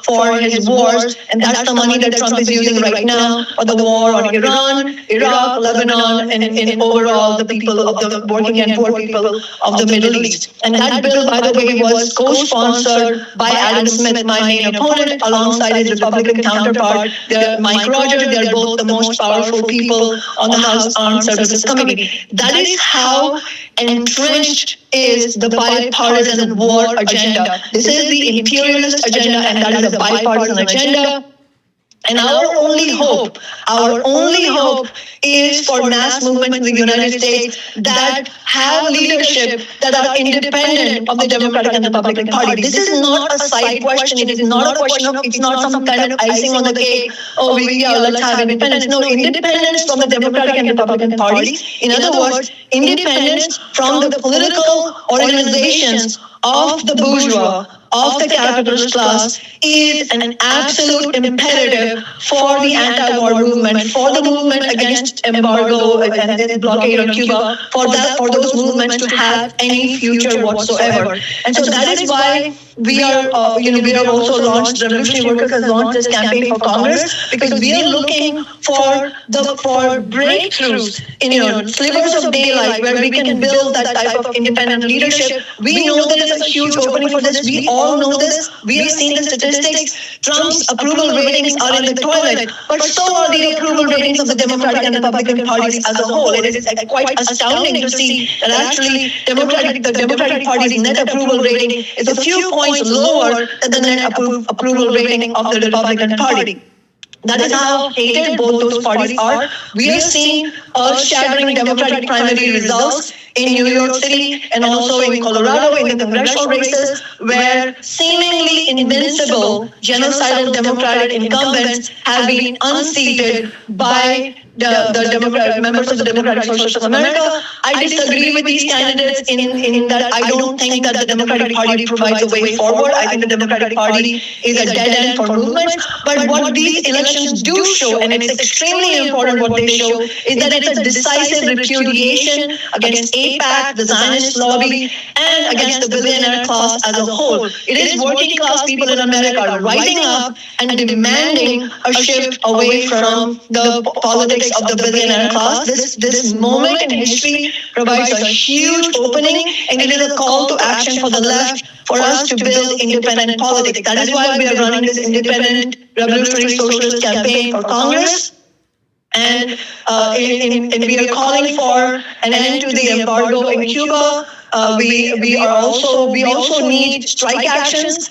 for his wars, and that's the money that Trump is using right now for the war on Iran, Iraq, Lebanon, and overall the people of the working and poor people of the Middle East. And that bill, by the way, was co-sponsored by Adam Smith, my main opponent, alongside his Republican counterpart, Mike Rogers. They're both the most powerful people on the House Armed Services Committee. That is how entrenched is the bipartisan war agenda. This is the imperialist agenda, and that is a bipartisan agenda. And our only hope is for mass movement in the United States that have leadership that are independent of the Democratic and Republican Party. This is not a side question. It is not a question of, it's not some kind of icing on the cake. Oh, let's have independence. No, independence from the Democratic and Republican parties. In other words, independence from the political organizations of the bourgeois, of the capitalist class, is an absolute imperative for the anti-war movement, for the movement against embargo and the blockade on Cuba, for those movements to have any future whatsoever. And so that is why we are also launched, Revolutionary Workers has launched this campaign for Congress, because we are looking for breakthroughs in slivers of daylight where we can build that type of independent leadership. We know there is a huge opening for this. We all know this. We have seen the statistics. Trump's approval ratings are in the toilet, but so are the approval ratings of the Democratic and Republican parties as a whole. It is quite astounding to see that actually the Democratic Party's net approval rating is a few points lower than the net approval rating of the Republican Party. That is how hated both those parties are. We are seeing earth-shattering Democratic primary results in New York City and also in Colorado in the congressional races, where seemingly invincible genocidal Democratic incumbents have been unseated by the members of the Democratic Socialists of America. I disagree with these candidates in that I don't think that the Democratic Party provides a way forward. I think the Democratic Party is a dead end for movements. But what these elections do show, and it's extremely important what they show, is that it's a decisive repudiation against AIPAC, the Zionist lobby, and against the billionaire class as a whole. It is working class people in America rising up and demanding a shift away from the politics of the billionaire class. This moment in history provides a huge opening, and it is a call to action for the left for us to build independent politics. That is why we are running this independent revolutionary socialist campaign for Congress. And we are calling for an end to the embargo in Cuba. We also need strike actions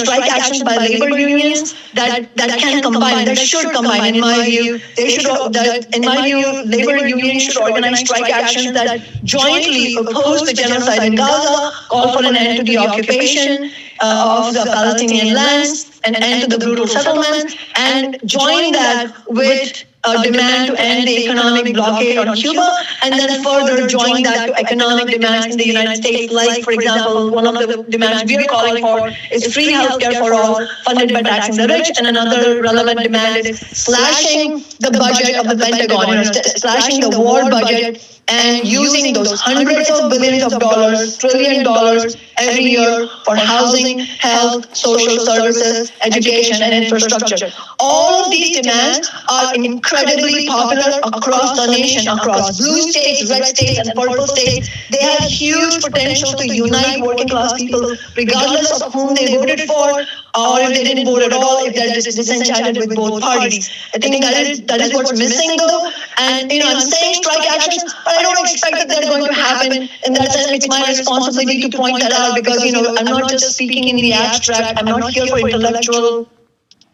strike actions by labor unions that can combine, that should combine. In my view, labor unions should organize strike actions that jointly oppose the genocide in Gaza, call for an end to the occupation of the Palestinian lands, an end to the brutal settlements, and join that with a demand to end the economic blockade on Cuba, and then further join that to economic demands in the United States. Like, for example, one of the demands we are calling for is free healthcare for all, funded by taxing the rich, and another relevant demand is slashing the budget of the Pentagon, slashing the war budget, and using those hundreds of billions of dollars, $1 trillion every year for housing, health, social services, education, and infrastructure. All of these demands are incredibly popular across the nation, across blue states, red states, and purple states. They have huge potential to unite working class people, regardless of whom they voted for, or if they didn't vote at all, if they're just disenchanted with both parties. I think that is what's missing, though. And I'm saying strike actions, but I don't expect that they're going to happen. In that sense, it's my responsibility to point that out because I'm not just speaking in the abstract. I'm not here for intellectual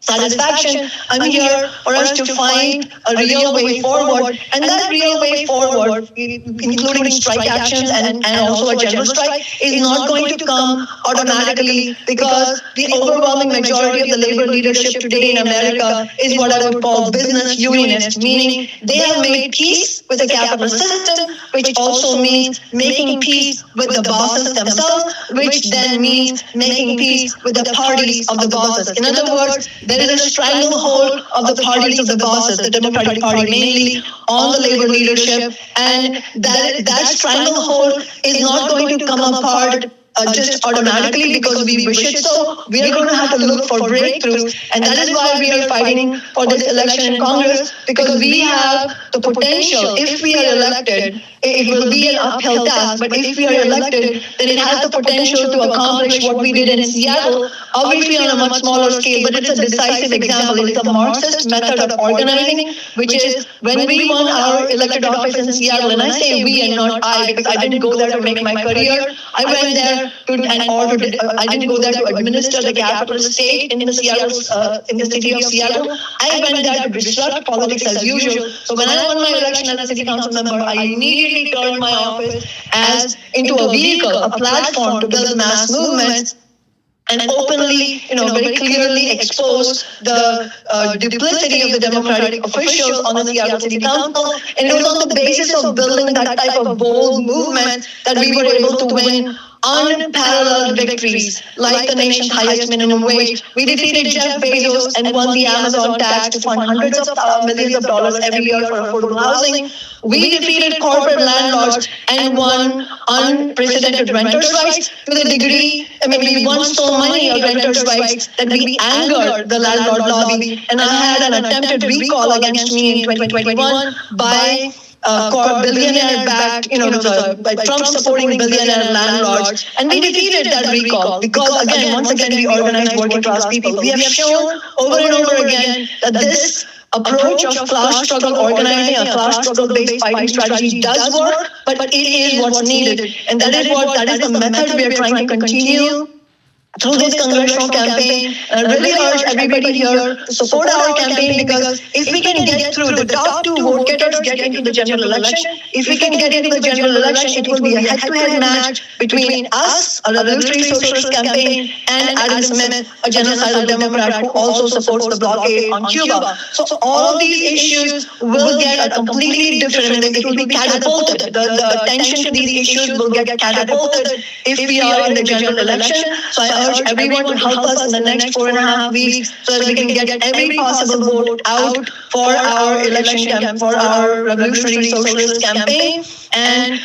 satisfaction. I'm here for us to find a real way forward, and that real way forward, including strike actions and also a general strike, is not going to come automatically because the overwhelming majority of the labor leadership today in America is what I would call business unionist, meaning they have made peace with the capitalist system, which also means making peace with the bosses themselves, which then means making peace with the parties of the bosses. In other words, there is a stranglehold of the parties of the bosses, the Democratic Party mainly, on the labor leadership, and that stranglehold is not going to come apart just automatically because we wish it so. We are going to have to look for breakthroughs, and that is why we are fighting for this election in Congress, because we have the potential, if we are elected, it will be an uphill task, but if we are elected, then it has the potential to accomplish what we did in Seattle, obviously on a much smaller scale, but it's a decisive example. It's a Marxist method of organizing, which is when we won our elected office in Seattle, and I say we and not I, because I didn't go there to make my career. I went there I didn't go there to administer the capital state in the city of Seattle. I went there to disrupt politics as usual. So when I won my election as a city council member, I immediately turned my office into a vehicle, a platform to build mass movements, and openly, very clearly expose the duplicity of the Democratic officials on the Seattle City Council. And it was on the basis of building that type of bold movement that we were able to win unparalleled victories, like the nation's highest minimum wage. We defeated Jeff Bezos and won the Amazon tax to fund hundreds of millions of dollars every year for affordable housing. We defeated corporate landlords and won unprecedented renters' rights to the degree, we won so many of renters' rights that we angered the landlord lobby, and I had an attempted recall against me in 2021 by billionaire-backed, by Trump-supporting billionaire landlords, and we defeated that recall because, once again, we organized working-class people. We have shown over and over again that this approach of class struggle organizing, a class struggle-based fighting strategy does work, but it is what's needed, and that is the method we are trying to continue through this congressional campaign. And I really urge everybody here to support our campaign, because if we can get through the top two vote getters, get into the general election, if we can get into the general election, it will be a head-to-head match between us, a revolutionary socialist campaign, and Adam Smith, a genocidal Democrat who also supports the blockade on Cuba. So all of these issues will get a completely different, it will be catapulted. The attention to these issues will get catapulted if we are in the general election. So I urge everyone to help us in the next 4.5 weeks so that we can get every possible vote out for our election, for our revolutionary socialist campaign, and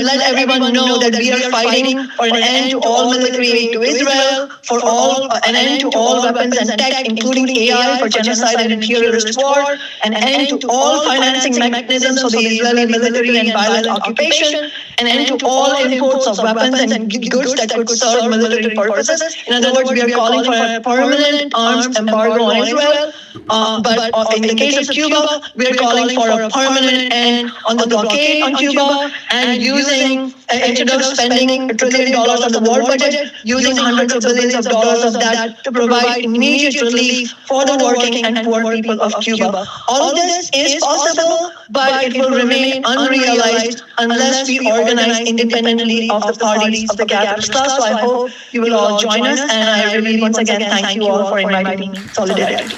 let everyone know that we are fighting for an end to all military aid to Israel, for an end to all weapons and tech, including AI, for genocide and imperialist war, an end to all financing mechanisms for the Israeli military and violent occupation, an end to all imports of weapons and goods that could serve military purposes. In other words, we are calling for a permanent arms embargo on Israel. But in the case of Cuba, we are calling for a permanent end on the blockade on Cuba and using, instead of spending $1 trillion of the war budget, using hundreds of billions of dollars of that to provide immediate relief for the working and poor people of Cuba. All of this is possible, but it will remain unrealized unless we organize independently of the parties of the Capitalist class. So I hope you will all join us, and I really once again thank you all for inviting me. Solidarity.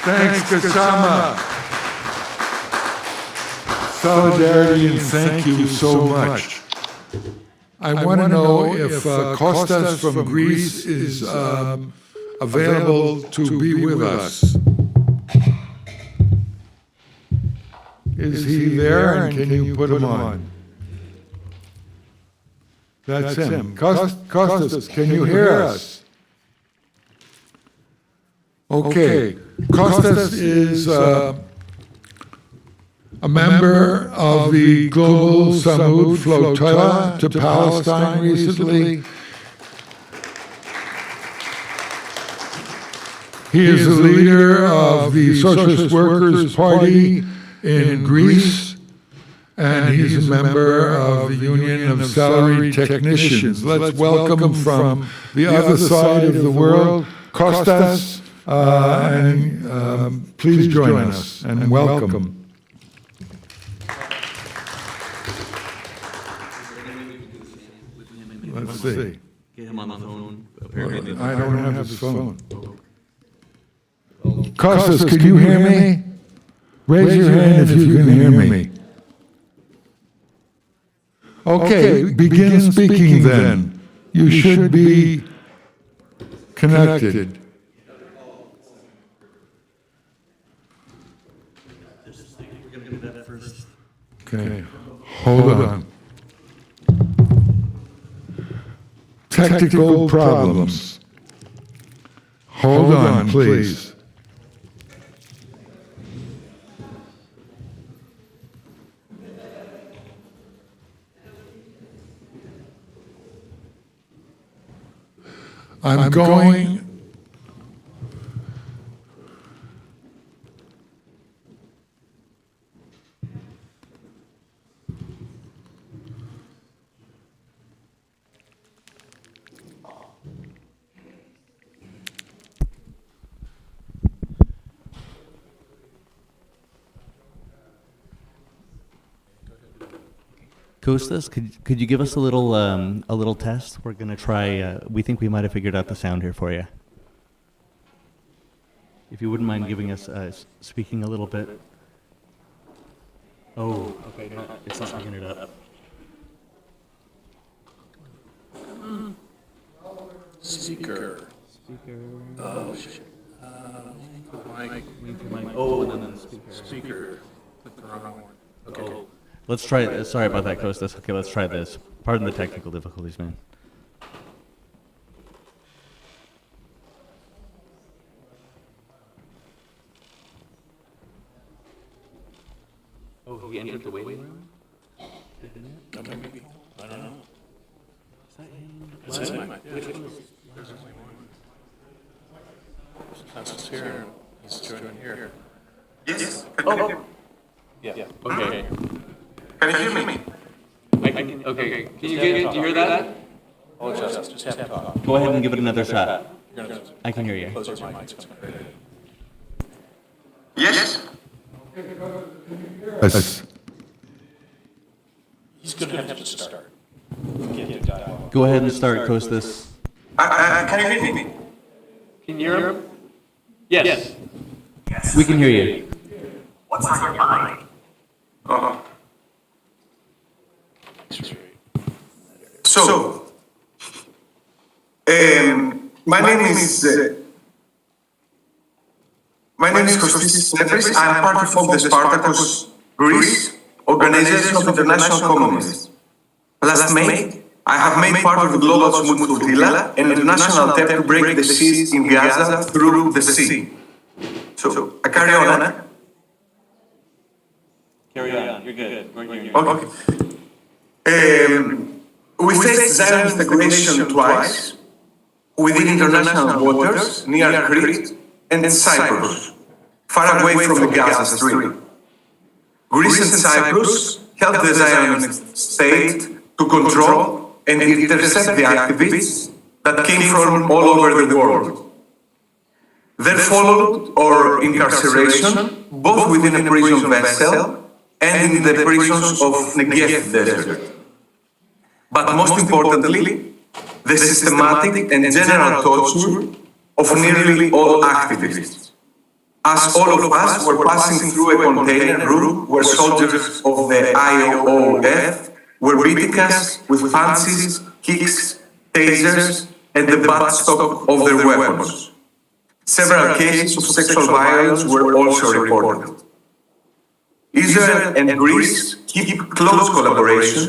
Thanks, Kshama. Solidarity and thank you so much. I want to know if Kostas from Greece is available to be with us. Is he there, and can you put him on? That's him. Kostas, can you hear us? Okay. Kostas is a member of the Global Samud Flotilla to Palestine recently. He is the leader of the Socialist Workers' Party in Greece, and he's a member of the Union of Salaried Technicians. Let's welcome from the other side of the world, Kostas, and please join us, and welcome. Let's see. Get him on the phone. I don't have his phone. Kostas, can you hear me? Raise your hand if you can hear me. Okay, begin speaking then. You should be connected. Okay, hold on. Technical problems. Hold on, please. I'm going. Kostas, could you give us a little test? We're gonna try. We think we might have figured out the sound here for you. If you wouldn't mind giving us speaking a little bit. Oh, okay. No, it's not picking it up. Speaker. Oh, shit. Mic. Oh, and then the speaker. Speaker. Click the wrong one. Okay. Let's try. Sorry about that, Kostas. Okay, let's try this. Pardon the technical difficulties, man. Oh, he entered the waiting room? Maybe. I don't know. Is that him? It's his mic. Which one is? There's only one. That's here. He's joining here. Yes. Oh. Yeah. Okay. Can you hear me? Okay. Can you hear that? Oh, just have to talk. Go ahead and give it another shot. You're gonna I can hear you. close your mic. Yes. Yes. He's gonna have to start. Go ahead and start, Kostas. Can you hear me? Can you hear him? Yes. We can hear you. What's on your mind? So, my name is Kostis Nepris. I am part of the Spartacus Greece Organization of International Communists. Last May, I have made part of the Global Samud Flotilla, an international attempt to break the seas in Gaza through the sea. So, I carry on, eh? Carry on. You're good. We're hearing you. Okay. We faced Zionist aggression twice. within international waters near Crete and Cyprus, far away from the Gaza Strip. Greece and Cyprus helped the Zionist state to control and intercept the activists that came from all over the world. There followed or incarceration, both within a prison vessel and in the prisons of Negev desert. But most importantly, the systematic and general torture of nearly all activists. As all of us were passing through a container room where soldiers of the IOF were beating us with punches, kicks, tasers, and the buttstock of their weapons. Several cases of sexual violence were also reported. Israel and Greece keep close collaboration,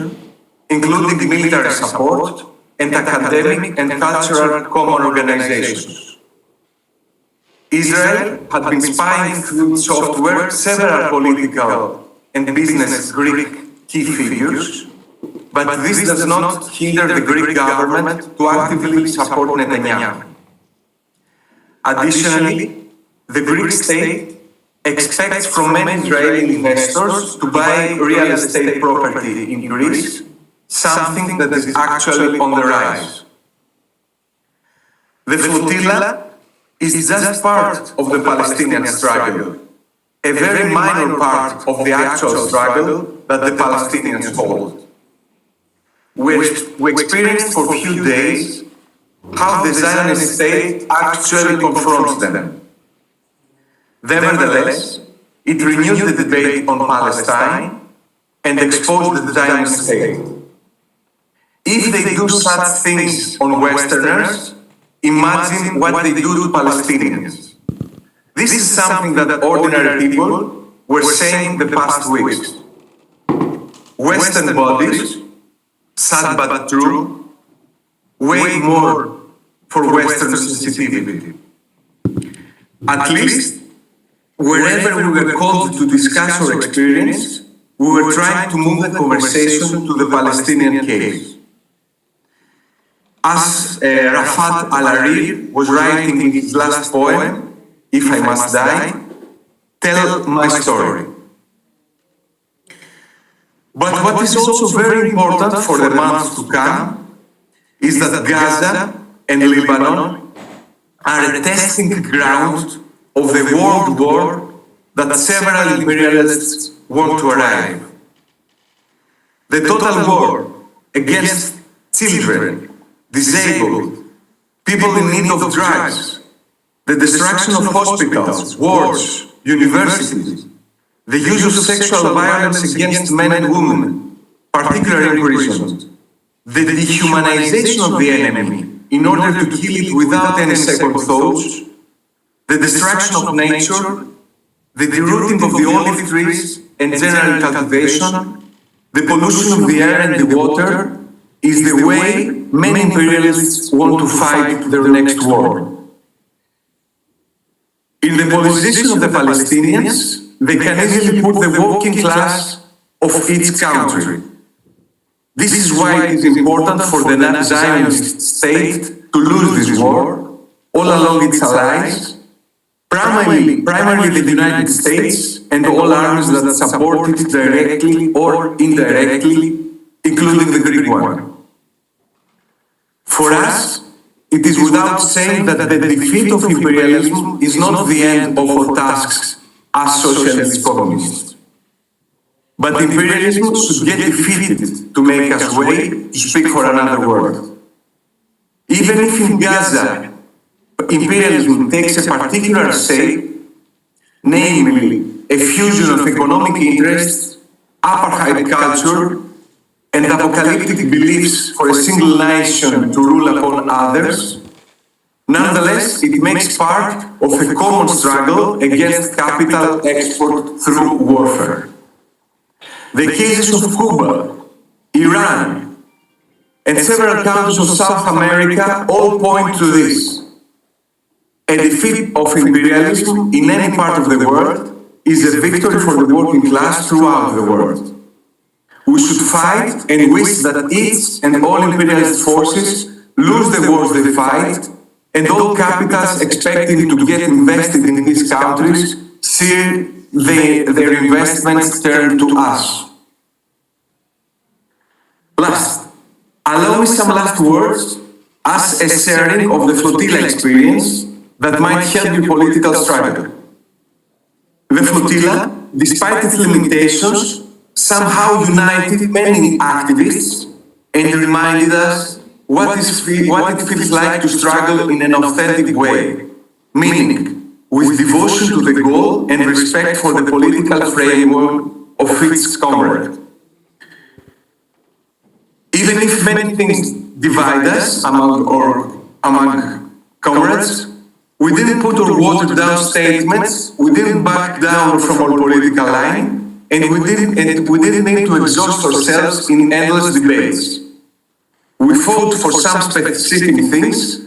including military support and academic and cultural common organizations. Israel had been spying through software several political and business Greek key figures, but this does not hinder the Greek government to actively support Netanyahu. Additionally, the Greek state expects from many Israeli investors to buy real estate property in Greece, something that is actually on the rise. The flotilla is just part of the Palestinian struggle, a very minor part of the actual struggle that the Palestinians hold. We experienced for a few days how the Zionist state actually confronts them. Nevertheless, it renewed the debate on Palestine and exposed the Zionist state. If they do such things on Westerners, imagine what they do to Palestinians. This is something that ordinary people were saying the past weeks. Western bodies, sad but true, weigh more for Western sensitivity. At least, wherever we were called to discuss our experience, we were trying to move the conversation to the Palestinian case. As Rafat Al-Arir was writing in his last poem, If I Must Die, tell my story. But what is also very important for the months to come is that Gaza and Lebanon are a testing ground of the world war that several imperialists want to arrive. The total war against children, disabled, people in need of drugs, the destruction of hospitals, wars, universities, the use of sexual violence against men and women, particularly in prisons, the dehumanization of the enemy in order to kill it without any second thoughts, the destruction of nature, the derooting of the olive trees and general cultivation, the pollution of the air and the water, is the way many imperialists want to fight their next war. In the position of the Palestinians, they can easily put the working class of each country. This is why it is important for the Zionist state to lose this war, all along its allies, primarily the United States and all armies that support it directly or indirectly, including the Greek one. For us, it is without saying that the defeat of imperialism is not the end of our tasks as socialist communists. But imperialism should get defeated to make us way to speak for another world. Even if in Gaza imperialism takes a particular shape, namely a fusion of economic interests, apartheid culture, and apocalyptic beliefs for a single nation to rule upon others, nonetheless, it makes part of a common struggle against capital export through warfare. The cases of Cuba, Iran, and several countries of South America all point to this. A defeat of imperialism in any part of the world is a victory for the working class throughout the world. We should fight and wish that each and all imperialist forces lose the wars they fight and all capitals expecting to get invested in these countries see their investments turn to us. Last, allow me some last words as a sharing of the flotilla experience that might help your political struggle. The flotilla, despite its limitations, somehow united many activists and reminded us what it feels like to struggle in an authentic way, meaning with devotion to the goal and respect for the political framework of its comrade. Even if many things divide us among comrades, we didn't put our watered-down statements, we didn't back down from our political line, and we didn't need to exhaust ourselves in endless debates. We fought for some specific things,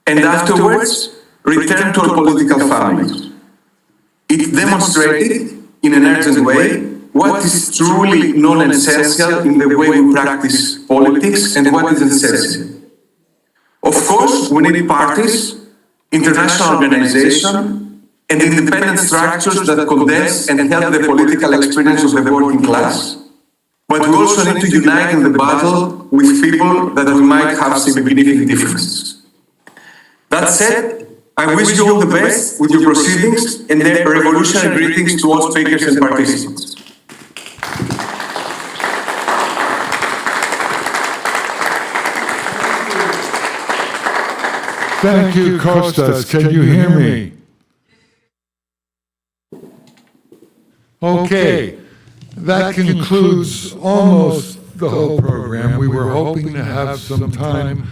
and afterwards returned to our political families. It demonstrated, in an urgent way, what is truly non-essential in the way we practice politics and what is essential. Of course, we need parties, international organization, and independent structures that condense and help the political experience of the working class. But we also need to unite in the battle with people that we might have significant differences. That said, I wish you all the best with your proceedings and their revolutionary greetings to all speakers and participants. Thank you, Kostas. Can you hear me? Okay, that concludes almost the whole program. We were hoping to have some time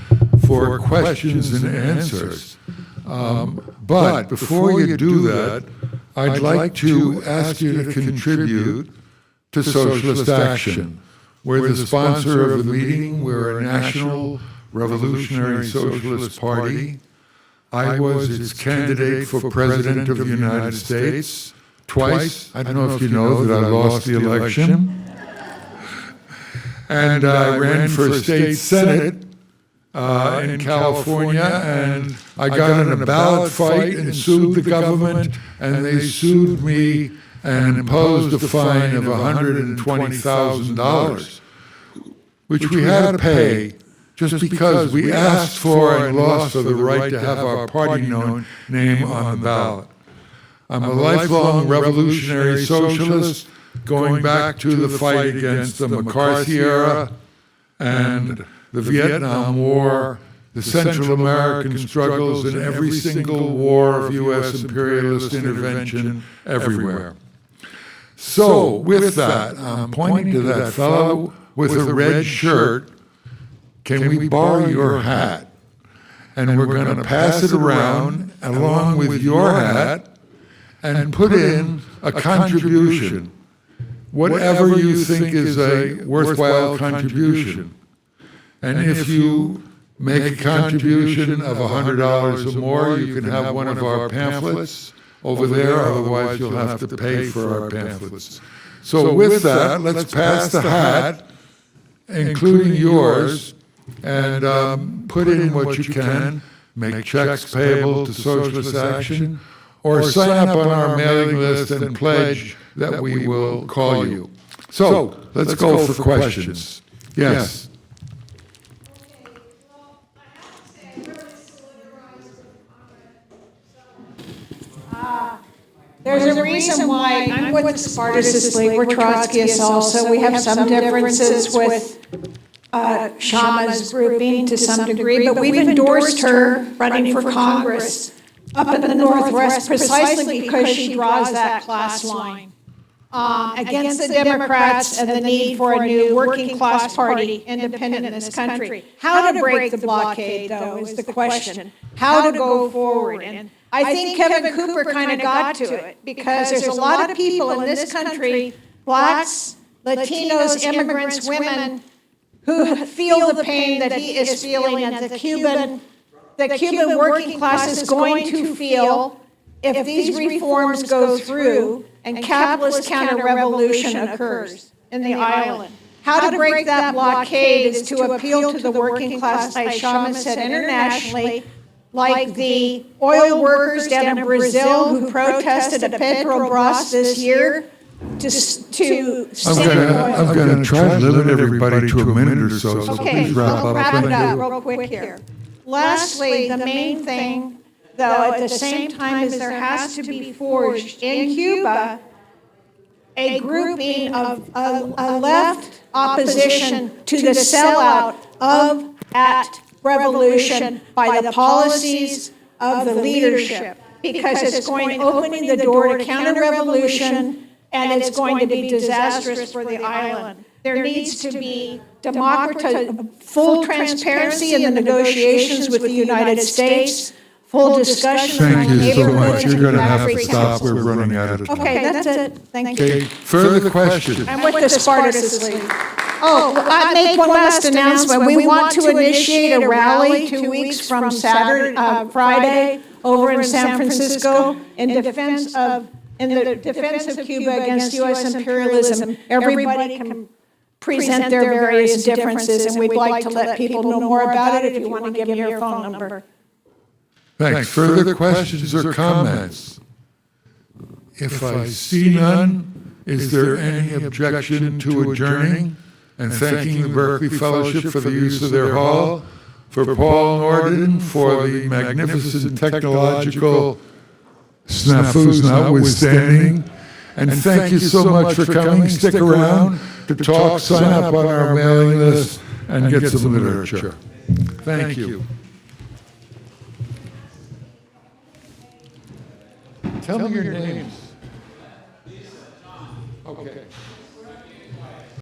for questions and answers. But before you do that, I'd like to ask you to contribute to Socialist Action. We're the sponsor of the meeting. We're a national revolutionary socialist party. I was its candidate for president of the United States twice. I don't know if you know that I lost the election. And I ran for state senate in California, and I got in a ballot fight and sued the government, and they sued me and imposed a fine of $120,000, which we had to pay just because we asked for and lost for the right to have our party name on the ballot. I'm a lifelong revolutionary socialist, going back to the fight against the McCarthy era and the Vietnam War, the Central American struggles, and every single war of U.S. imperialist intervention everywhere. So, with that, I'm pointing to that fellow with a red shirt. Can we borrow your hat? And we're going to pass it around along with your hat and put in a contribution, whatever you think is a worthwhile contribution. And if you make a contribution of $100 or more, you can have one of our pamphlets over there, otherwise you'll have to pay for our pamphlets. So with that, let's pass the hat, including yours, and put in what you can, make checks payable to Socialist Action, or sign up on our mailing list and pledge that we will call you. So, let's go for questions. Yes. There's a reason why I'm with the Spartacist League, we're Trotskyists also. We have some differences with Kshama's grouping to some degree, but we've endorsed her running for Congress up in the Northwest precisely because she draws that class line against the Democrats and the need for a new working class party independent in this country. How to break the blockade, though, is the question. How to go forward. And I think Kevin Cooper kind of got to it because there's a lot of people in this country, blacks, Latinos, immigrants, women, who feel the pain that he is feeling and the Cuban working class is going to feel if these reforms go through and capitalist counter-revolution occurs in the island. How to break that blockade is to appeal to the working class, like Kshama said, internationally, like the oil workers down in Brazil who protested at Petrobras this year to I'm going to try to limit everybody to a minute or so, so Okay, please wrap I'll up. wrap it Thank up you. real quick here. Lastly, the main thing, though, at the same time, is there has to be forged in Cuba a grouping of a left opposition to the sellout of that revolution by the policies of the leadership, because it's opening the door to counter-revolution, and it's going to be disastrous for the island. There needs to be full transparency in the negotiations with the United States, full discussion Thank among you so much. neighborhoods You're and going to have to African stop. councils. We're running out of time. Okay, that's it. Thank Okay, you. further questions? I'm with the Spartacus League. Oh, I make one last announcement. We want to initiate a rally 2 weeks from Friday over in San Francisco in the defense of Cuba against U.S. imperialism. Everybody can present their various differences, and we'd like to let people know more about it if you want to give me your phone number. Thanks. Further questions or comments? If I see none, is there any objection to adjourning and thanking the Berkeley Fellowship for the use of their hall, for Paul Norden for the magnificent technological snafus notwithstanding, and thank you so much for coming. Stick around to talk, sign up on our mailing list, and get some literature. Thank you. Tell me your names. Okay.